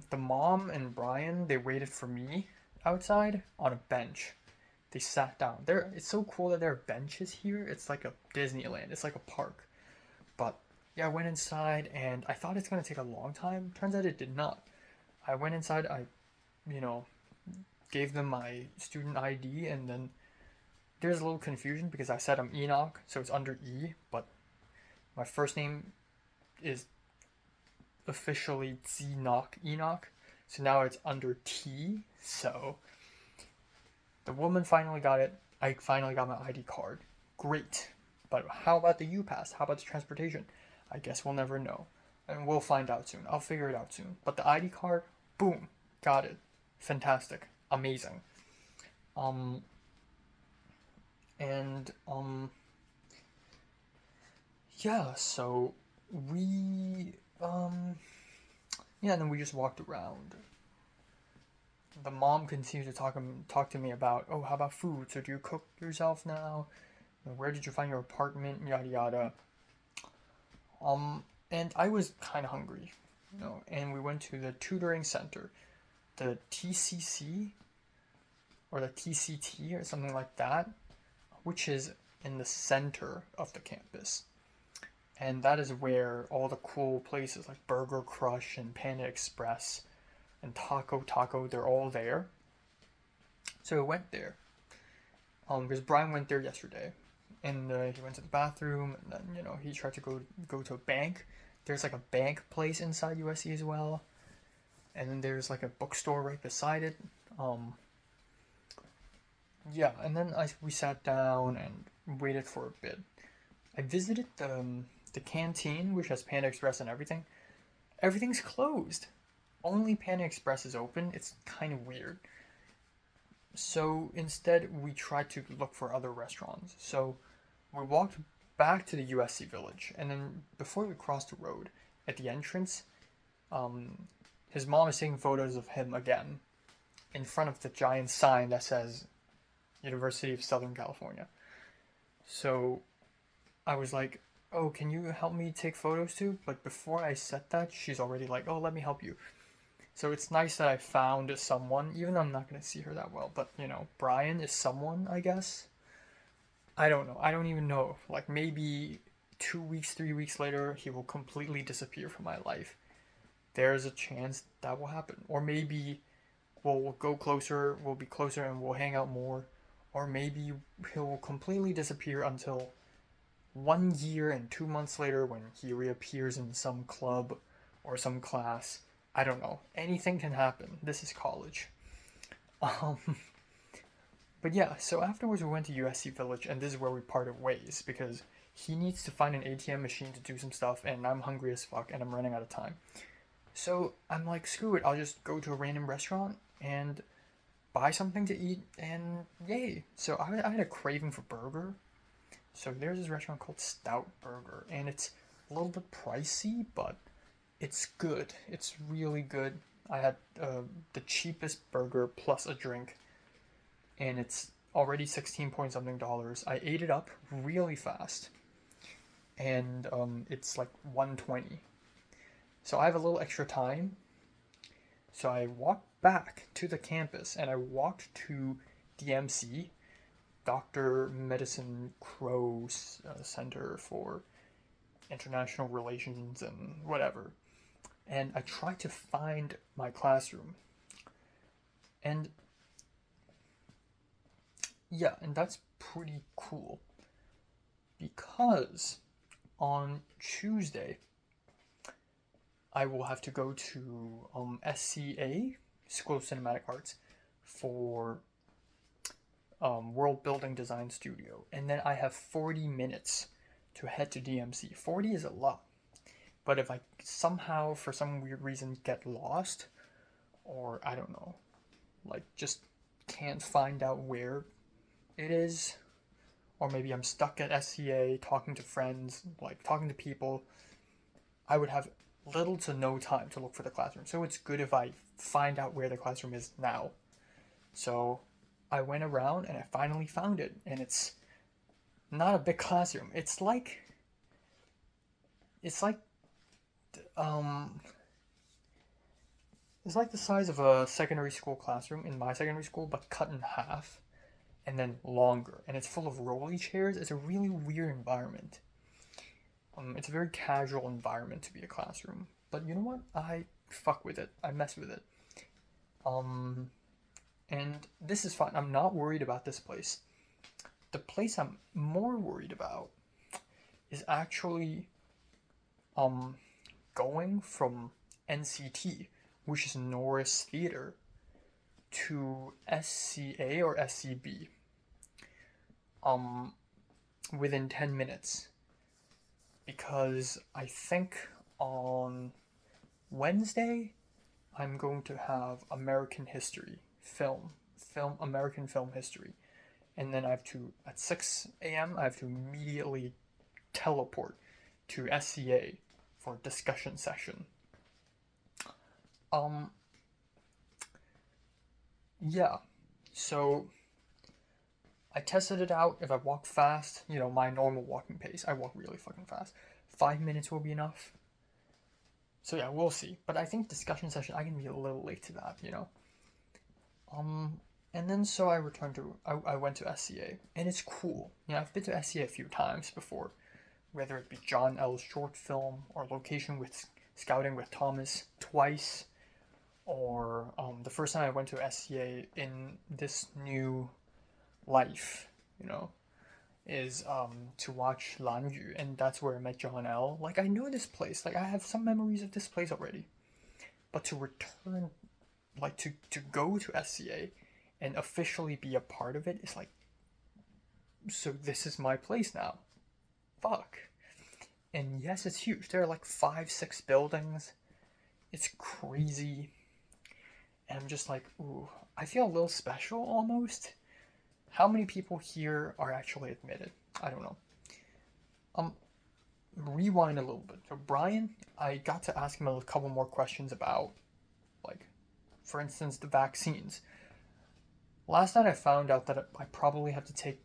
the mom and Brian, they waited for me outside on a bench. They sat down. It's so cool that there are benches here. It's like a Disneyland. It's like a park. But yeah, I went inside, and I thought it's gonna take a long time. Turns out it did not. I went inside. I, gave them my student ID, and then there's a little confusion because I said I'm Enoch, so it's under E, but my first name is officially Enoch, so now it's under T. So the woman finally got it. I finally got my ID card. Great. But how about the U-Pass? How about the transportation? I guess we'll never know. And we'll find out soon. I'll figure it out soon. But the ID card, boom, got it. Fantastic. Amazing. Yeah, so we, yeah, and then we just walked around. The mom continued to talk to me about, "Oh, how about food? So do you cook yourself now? Where did you find your apartment? Yada yada." And I was kind of hungry, and we went to the tutoring center, the TCC, or the TCT, or something like that, which is in the center of the campus. And that is where all the cool places like Burger Crush and Panda Express and Taco, they're all there. So I went there. Because Brian went there yesterday. And he went to the bathroom, and then, he tried to go to a bank. There's like a bank place inside USC as well. And then there's like a bookstore right beside it. Yeah, and then we sat down and waited for a bit. I visited the canteen, which has Panda Express and everything. Everything's closed. Only Panda Express is open. It's kind of weird. So instead, we tried to look for other restaurants. So we walked back to the USC Village, and then before we crossed the road, at the entrance, um, his mom is taking photos of him again in front of the giant sign that says University of Southern California. So I was like, "Oh, can you help me take photos too?" But before I said that, she's already like, "Oh, let me help you." So it's nice that I found someone, even though I'm not gonna see her that well. But Brian is someone, I guess. I don't know. I don't even know. Like maybe 2 weeks, 3 weeks later, he will completely disappear from my life. There's a chance that will happen, or maybe we'll go closer. We'll be closer, and we'll hang out more. Or maybe he'll completely disappear until 1 year and 2 months later when he reappears in some club or some class. I don't know. Anything can happen. This is college. Um, but yeah, so afterwards we went to USC Village, and this is where we parted ways because he needs to find an ATM machine to do some stuff, and I'm hungry as fuck, and I'm running out of time. So I'm like, screw it, I'll just go to a random restaurant and buy something to eat, and yay. So I had a craving for burger. So there's this restaurant called Stout Burger, and it's a little bit pricey, but it's good. It's really good. I had the cheapest burger plus a drink, and it's already 16 point something dollars. I ate it up really fast, and it's like 120. So I have a little extra time. So I walked back to the campus, and I walked to DMC, Dr. Medicine Crow's Center for International Relations and whatever. And I tried to find my classroom. And yeah, and that's pretty cool. Because on Tuesday, I will have to go to SCA, School of Cinematic Arts, for World Building Design Studio. And then I have 40 minutes to head to DMC. 40 is a lot. But if I somehow, for some weird reason, get lost, or I don't know, like just can't find out where it is, or maybe I'm stuck at SCA talking to friends, like talking to people, I would have little to no time to look for the classroom. So it's good if I find out where the classroom is now. So I went around and I finally found it, and it's not a big classroom. It's like um it's like the size of a secondary school classroom in my secondary school, but cut in half and then longer. And it's full of rolly chairs. It's a really weird environment. It's a very casual environment to be a classroom. But you know what? I fuck with it. I mess with it. And this is fun. I'm not worried about this place. The place I'm more worried about is actually going from NCT, which is Norris Theater, to SCA or SCB within 10 minutes. Because I think on Wednesday I'm going to have American history, American film history. And then I have to, at 6 a.m., I have to immediately teleport to SCA for a discussion session. Yeah, so I tested it out. If I walk fast, my normal walking pace, I walk really fucking fast. 5 minutes will be enough. So yeah, we'll see. But I think discussion session, I can be a little late to that, And then so I went to SCA, and it's cool. I've been to SCA a few times before, whether it be John L's short film or Location with Scouting with Thomas twice, or the first time I went to SCA in this new life, is to watch Lan Yu, and that's where I met John L. Like, I know this place. Like, I have some memories of this place already. But to return, like, to go to SCA and officially be a part of it is like, so this is my place now. Fuck. And yes, it's huge. There are like 5-6 buildings. It's crazy. And I'm just like, ooh, I feel a little special almost. How many people here are actually admitted? I don't know. Rewind a little bit. So Brian, I got to ask him a couple more questions about, like, for instance, the vaccines. Last night I found out that I probably have to take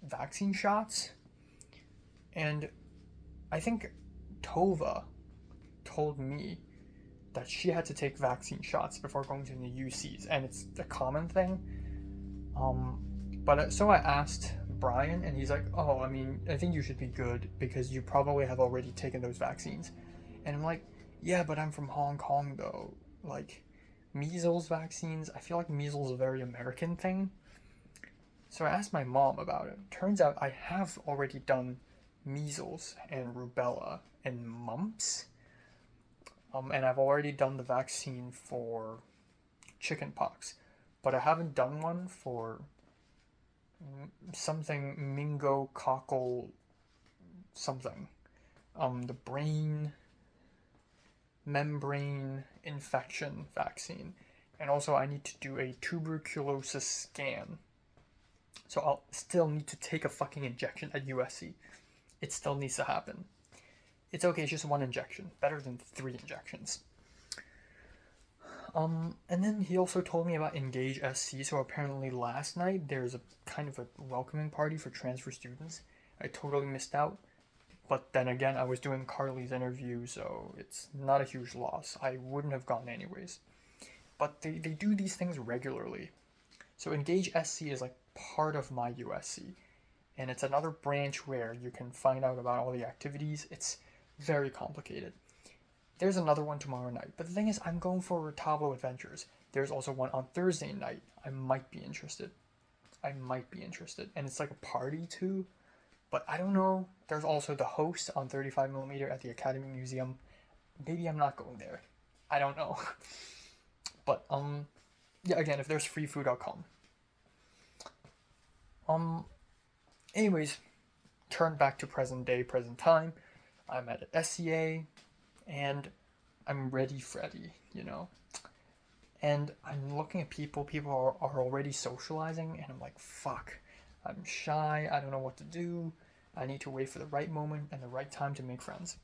vaccine shots, and I think Tova told me that she had to take vaccine shots before going to the UCs, and it's a common thing. But so I asked Brian, and he's like, "Oh, I mean, I think you should be good because you probably have already taken those vaccines." And I'm like, "Yeah, but I'm from Hong Kong, though. Like, measles vaccines. I feel like measles is a very American thing." So I asked my mom about it. Turns out I have already done measles and rubella and mumps. And I've already done the vaccine for chickenpox, but I haven't done one for something meningococcal something. The brain membrane infection vaccine. And also I need to do a tuberculosis scan. So I'll still need to take a fucking injection at USC. It still needs to happen. It's okay, it's just one injection. Better than 3 injections. And then he also told me about Engage SC. So apparently last night there's a kind of a welcoming party for transfer students. I totally missed out. But then again, I was doing Carly's interview, so it's not a huge loss. I wouldn't have gone anyways. But they do these things regularly. So Engage SC is like part of my USC. And it's another branch where you can find out about all the activities. It's very complicated. There's another one tomorrow night. But the thing is, I'm going for Retablo Adventures. There's also one on Thursday night. I might be interested. And it's like a party too. But I don't know. There's also the host on 35mm at the Academy Museum. Maybe I'm not going there. I don't know. But, yeah, again, if there's free food, I'll come. Anyways, turn back to present day, present time. I'm at SCA, and I'm ready, Freddy, you know? And I'm looking at people are already socializing, and I'm like, fuck, I'm shy, I don't know what to do, I need to wait for the right moment and the right time to make friends.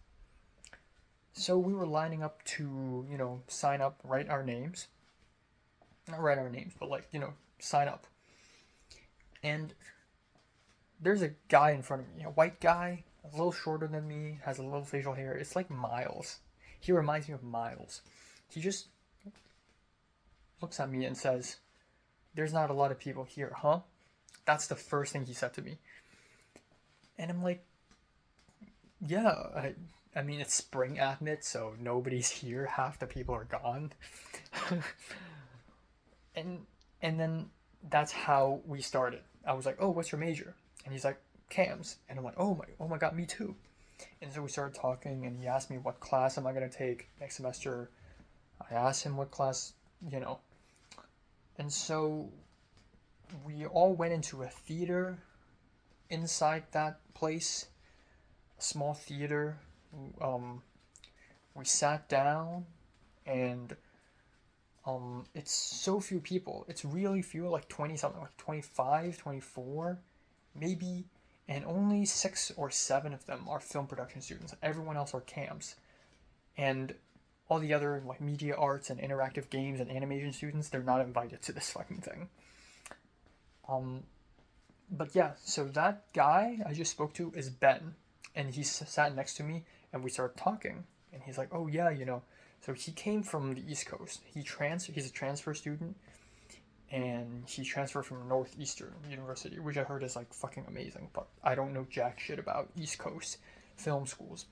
So we were lining up to, you know, sign up, write our names. Not write our names, but like, you know, sign up. And there's a guy in front of me, a white guy, a little shorter than me, has a little facial hair. It's like Miles. He reminds me of Miles. He just looks at me and says, "There's not a lot of people here, huh?" That's the first thing he said to me. And I'm like, yeah, I mean, it's spring admit, so nobody's here. Half the people are gone. and then that's how we started. I was like, "Oh, what's your major?" And he's like, "Cams." And I'm like, oh my god, me too. And so we started talking, and he asked me what class am I going to take next semester. I asked him what class, you know. And so we all went into a theater inside that place, a small theater. We sat down, and it's so few people. It's really few, like 20 something, like 25, 24, maybe. And only 6 or 7 of them are film production students. Everyone else are cams. And all the other like media arts and interactive games and animation students, they're not invited to this fucking thing. But yeah, so that guy I just spoke to is Ben. And he sat next to me, and we started talking. And he's like, "Oh yeah, you know." So he came from the East Coast. He's a transfer student. And he transferred from Northeastern University, which I heard is like fucking amazing, but I don't know jack shit about East Coast film schools.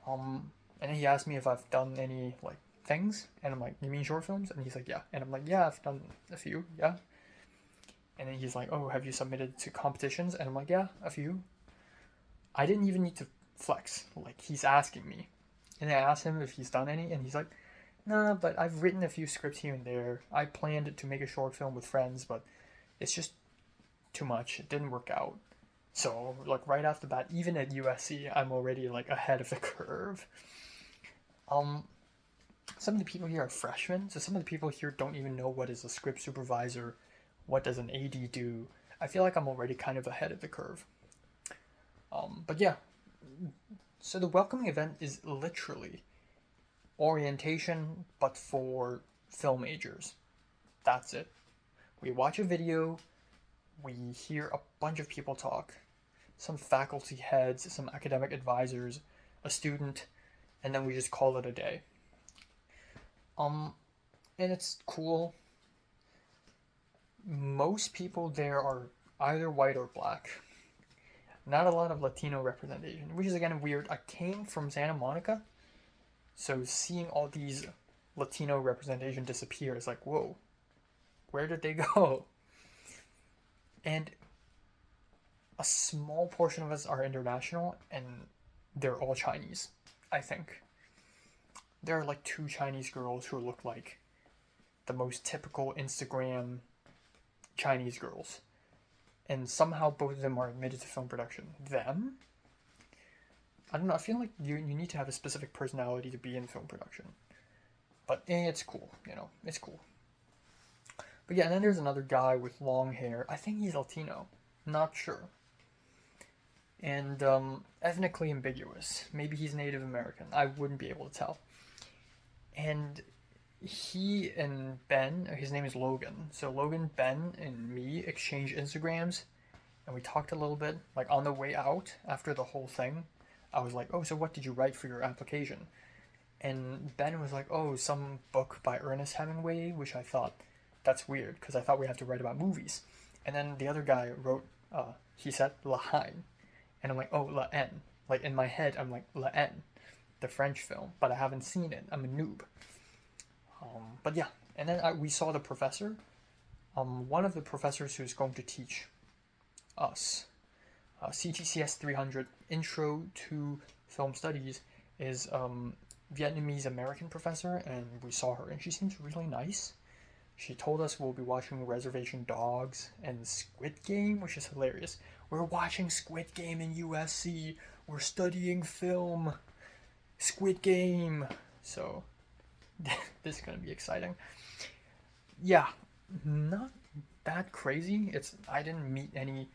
And then he asked me if I've done any like things, and I'm like, "You mean short films?" And he's like, "Yeah." And I'm like, "Yeah, I've done a few, yeah." And then he's like, "Oh, have you submitted to competitions?" And I'm like, "Yeah, a few." I didn't even need to flex. Like, he's asking me. And I asked him if he's done any, and he's like, "Nah, but I've written a few scripts here and there. I planned to make a short film with friends, but it's just too much. It didn't work out." So, like, right off the bat, even at USC, I'm already, like, ahead of the curve. some of the people here are freshmen, so some of the people here don't even know what is a script supervisor, what does an AD do. I feel like I'm already kind of ahead of the curve. But yeah, so the welcoming event is literally orientation, but for film majors. That's it. We watch a video, we hear a bunch of people talk, some faculty heads, some academic advisors, a student, and then we just call it a day. And it's cool. Most people there are either white or black. Not a lot of Latino representation, which is again weird. I came from Santa Monica, so seeing all these Latino representation disappear is like, whoa, where did they go? And a small portion of us are international, and they're all Chinese, I think. There are like 2 Chinese girls who look like the most typical Instagram Chinese girls. And somehow both of them are admitted to film production. Them? I don't know, I feel like you need to have a specific personality to be in film production. But it's cool, it's cool. But yeah, and then there's another guy with long hair. I think he's Latino. Not sure. And ethnically ambiguous. Maybe he's Native American. I wouldn't be able to tell. And he and Ben, his name is Logan. So Logan, Ben, and me exchange Instagrams, and we talked a little bit. Like on the way out after the whole thing, I was like, "Oh, so what did you write for your application?" And Ben was like, "Oh, some book by Ernest Hemingway," which I thought that's weird because I thought we have to write about movies. And then the other guy wrote, he said La Haine, and I'm like, "Oh, La N." Like in my head, I'm like La N, the French film, but I haven't seen it. I'm a noob. But yeah, and then we saw the professor. One of the professors who's going to teach us CTCS 300 Intro to Film Studies is Vietnamese American professor, and we saw her, and she seems really nice. She told us we'll be watching Reservation Dogs and Squid Game, which is hilarious. We're watching Squid Game in USC. We're studying film. Squid Game. So this is gonna be exciting. Yeah, not that crazy. I didn't meet any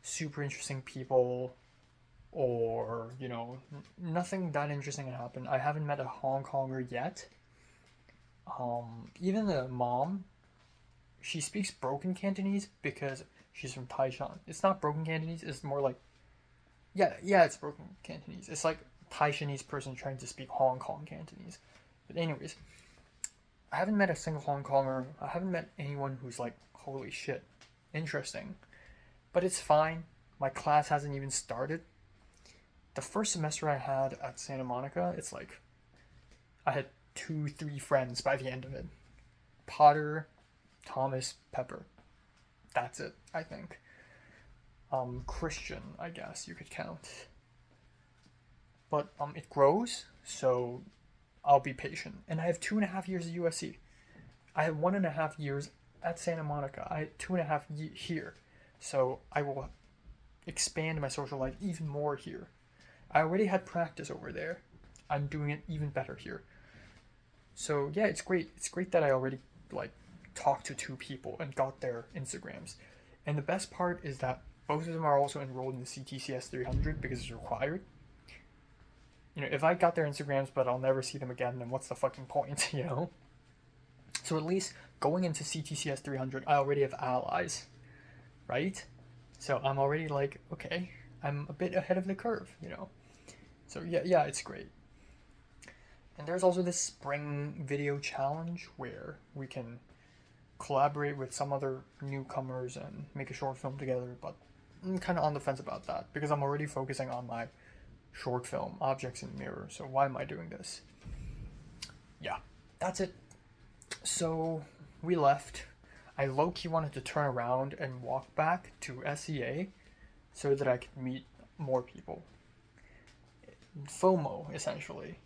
super interesting people, or nothing that interesting happened. I haven't met a Hong Konger yet. Even the mom, she speaks broken Cantonese because she's from Taishan. It's not broken Cantonese. It's more like, yeah, it's broken Cantonese. It's like Taishanese person trying to speak Hong Kong Cantonese. But anyways, I haven't met a single Hong Konger. I haven't met anyone who's like, holy shit, interesting. But it's fine. My class hasn't even started. The first semester I had at Santa Monica, it's like, I had 2-3 friends by the end of it. Potter, Thomas, Pepper. That's it, I think. Christian, I guess you could count. But it grows, so I'll be patient. And I have 2.5 years at USC. I have 1.5 years at Santa Monica. I had 2.5 here. So I will expand my social life even more here. I already had practice over there. I'm doing it even better here. So yeah, it's great. It's great that I already talked to 2 people and got their Instagrams. And the best part is that both of them are also enrolled in the CTCS 300 because it's required. If I got their Instagrams but I'll never see them again, then what's the fucking point, So at least going into CTCS 300, I already have allies, right? So I'm already like, okay, I'm a bit ahead of the curve, So yeah, it's great. And there's also this spring video challenge where we can collaborate with some other newcomers and make a short film together, but I'm kind of on the fence about that because I'm already focusing on my short film, Objects in the Mirror, so why am I doing this? Yeah, that's it. So we left. I low-key wanted to turn around and walk back to SEA so that I could meet more people. FOMO, essentially.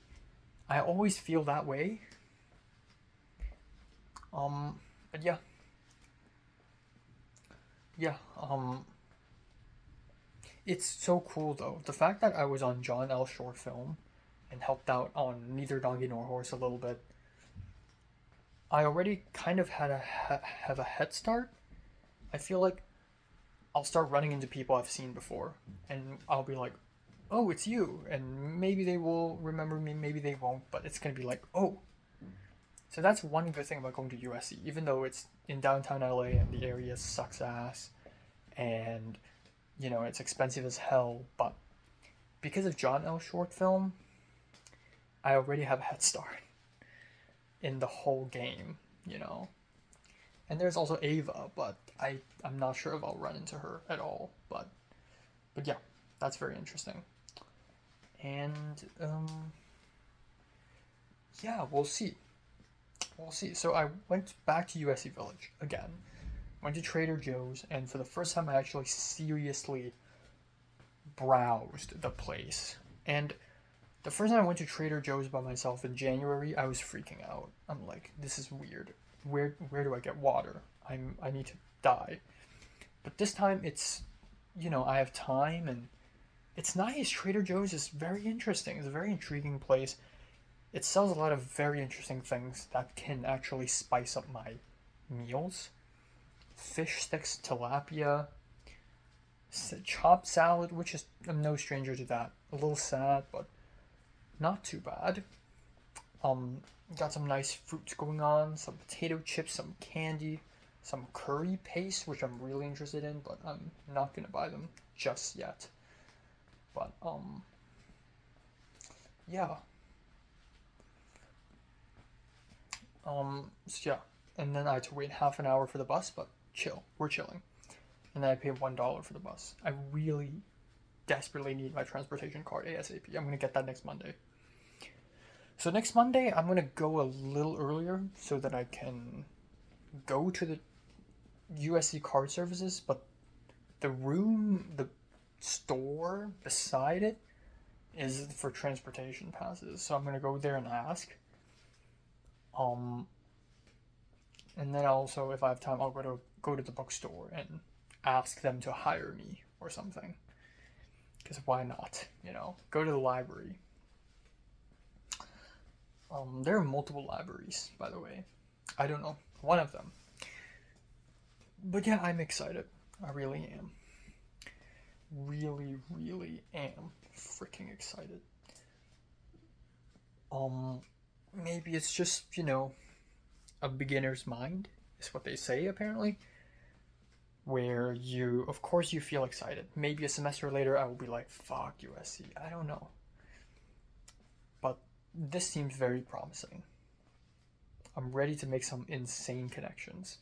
I always feel that way. But yeah. It's so cool though. The fact that I was on John L. short film and helped out on Neither Donkey Nor Horse a little bit. I already kind of have a head start. I feel like I'll start running into people I've seen before, and I'll be like, oh, it's you, and maybe they will remember me, maybe they won't, but it's gonna be like, oh. So that's one good thing about going to USC, even though it's in downtown LA and the area sucks ass, and it's expensive as hell, but because of John L. short film, I already have a head start in the whole game, And there's also Ava, but I'm not sure if I'll run into her at all, but yeah, that's very interesting. And yeah, we'll see. So I went back to USC Village again, went to Trader Joe's, and for the first time I actually seriously browsed the place. And the first time I went to Trader Joe's by myself in January, I was freaking out. I'm like, this is weird. Where do I get water? I need to die. But this time it's, I have time and it's nice. Trader Joe's is very interesting. It's a very intriguing place. It sells a lot of very interesting things that can actually spice up my meals. Fish sticks, tilapia, chopped salad, which is, I'm no stranger to that. A little sad, but not too bad. Got some nice fruits going on, some potato chips, some candy, some curry paste, which I'm really interested in, but I'm not gonna buy them just yet. But yeah. So yeah, and then I had to wait half an hour for the bus, but we're chilling. And then I paid $1 for the bus. I really desperately need my transportation card ASAP. I'm gonna get that next Monday. So next Monday, I'm going to go a little earlier so that I can go to the USC card services, but the store beside it is for transportation passes. So I'm going to go there and ask. And then also, if I have time, I'll go to the bookstore and ask them to hire me or something. Because why not? Go to the library. There are multiple libraries, by the way. I don't know, one of them. But yeah, I'm excited. I really am. Really, really am freaking excited. Maybe it's just, a beginner's mind, is what they say, apparently. Where of course you feel excited. Maybe a semester later I will be like, fuck USC, I don't know. But this seems very promising. I'm ready to make some insane connections.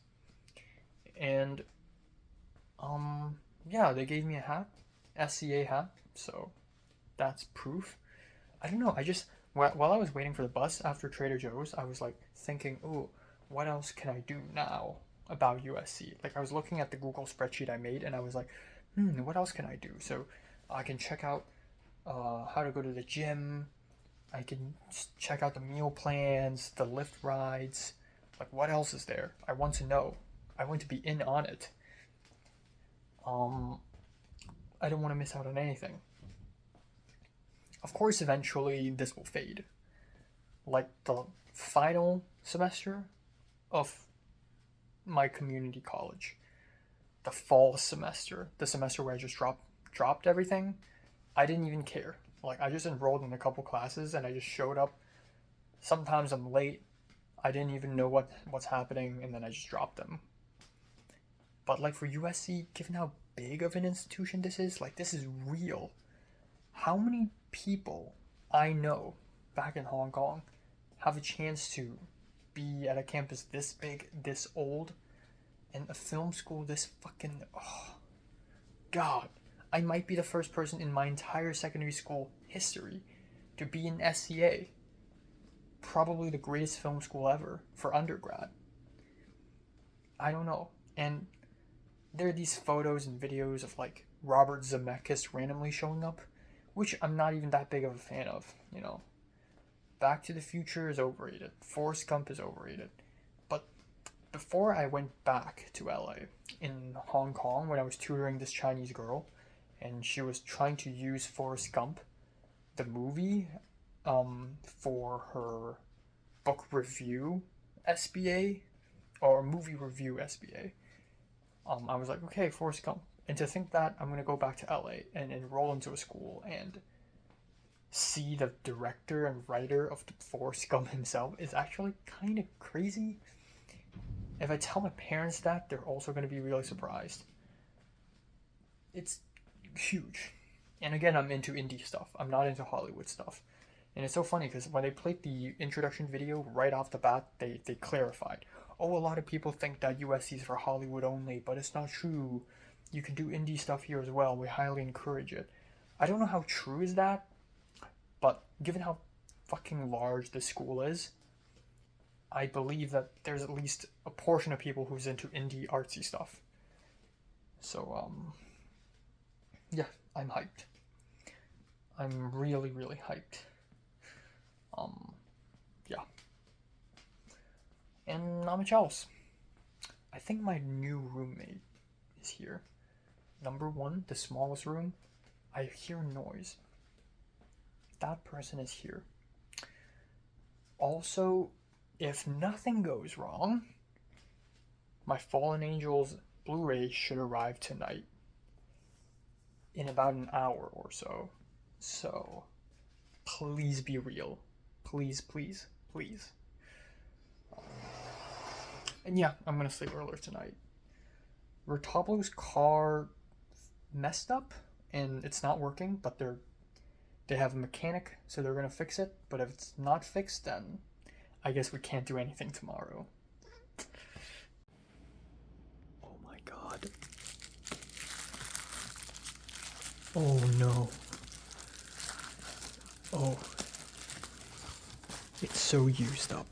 And yeah, they gave me a hat, SCA hat, so that's proof. I don't know, I just while I was waiting for the bus after Trader Joe's, I was like thinking, oh, what else can I do now about USC? Like I was looking at the Google spreadsheet I made and I was like, what else can I do? So I can check out how to go to the gym. I can check out the meal plans, the Lyft rides. Like, what else is there? I want to know. I want to be in on it. I don't want to miss out on anything. Of course, eventually this will fade. Like the final semester of my community college. The fall semester. The semester where I just dropped everything. I didn't even care. Like, I just enrolled in a couple classes and I just showed up. Sometimes I'm late. I didn't even know what's happening and then I just dropped them. But like for USC, given how big of an institution this is, like this is real. How many people I know back in Hong Kong have a chance to be at a campus this big, this old, and a film school this fucking, oh, God. I might be the first person in my entire secondary school history to be in SCA. Probably the greatest film school ever for undergrad. I don't know. And there are these photos and videos of like Robert Zemeckis randomly showing up, which I'm not even that big of a fan of, Back to the Future is overrated. Forrest Gump is overrated. But before I went back to LA, in Hong Kong, when I was tutoring this Chinese girl, and she was trying to use Forrest Gump, the movie, for her book review SBA or movie review SBA. I was like, okay, Forrest Gump. And to think that I'm gonna go back to LA and enroll into a school and see the director and writer of the Forrest Gump himself is actually kind of crazy. If I tell my parents that, they're also gonna be really surprised. It's huge. And again, I'm into indie stuff. I'm not into Hollywood stuff. And it's so funny because when they played the introduction video right off the bat, they clarified, oh, a lot of people think that USC is for Hollywood only, but it's not true. You can do indie stuff here as well. We highly encourage it. I don't know how true is that, but given how fucking large this school is, I believe that there's at least a portion of people who's into indie artsy stuff. So, yeah, I'm hyped. I'm really, really hyped. Yeah. And not much else. I think my new roommate is here. Number 1, the smallest room. I hear noise. That person is here. Also, if nothing goes wrong, my Fallen Angels Blu-ray should arrive tonight in about an hour or so. So, please be real. Please, please, please. And yeah, I'm gonna sleep earlier tonight. Retablo's car messed up and it's not working, but they have a mechanic, so they're gonna fix it. But if it's not fixed, then I guess we can't do anything tomorrow. Oh my god. Oh no. Oh. It's so used up.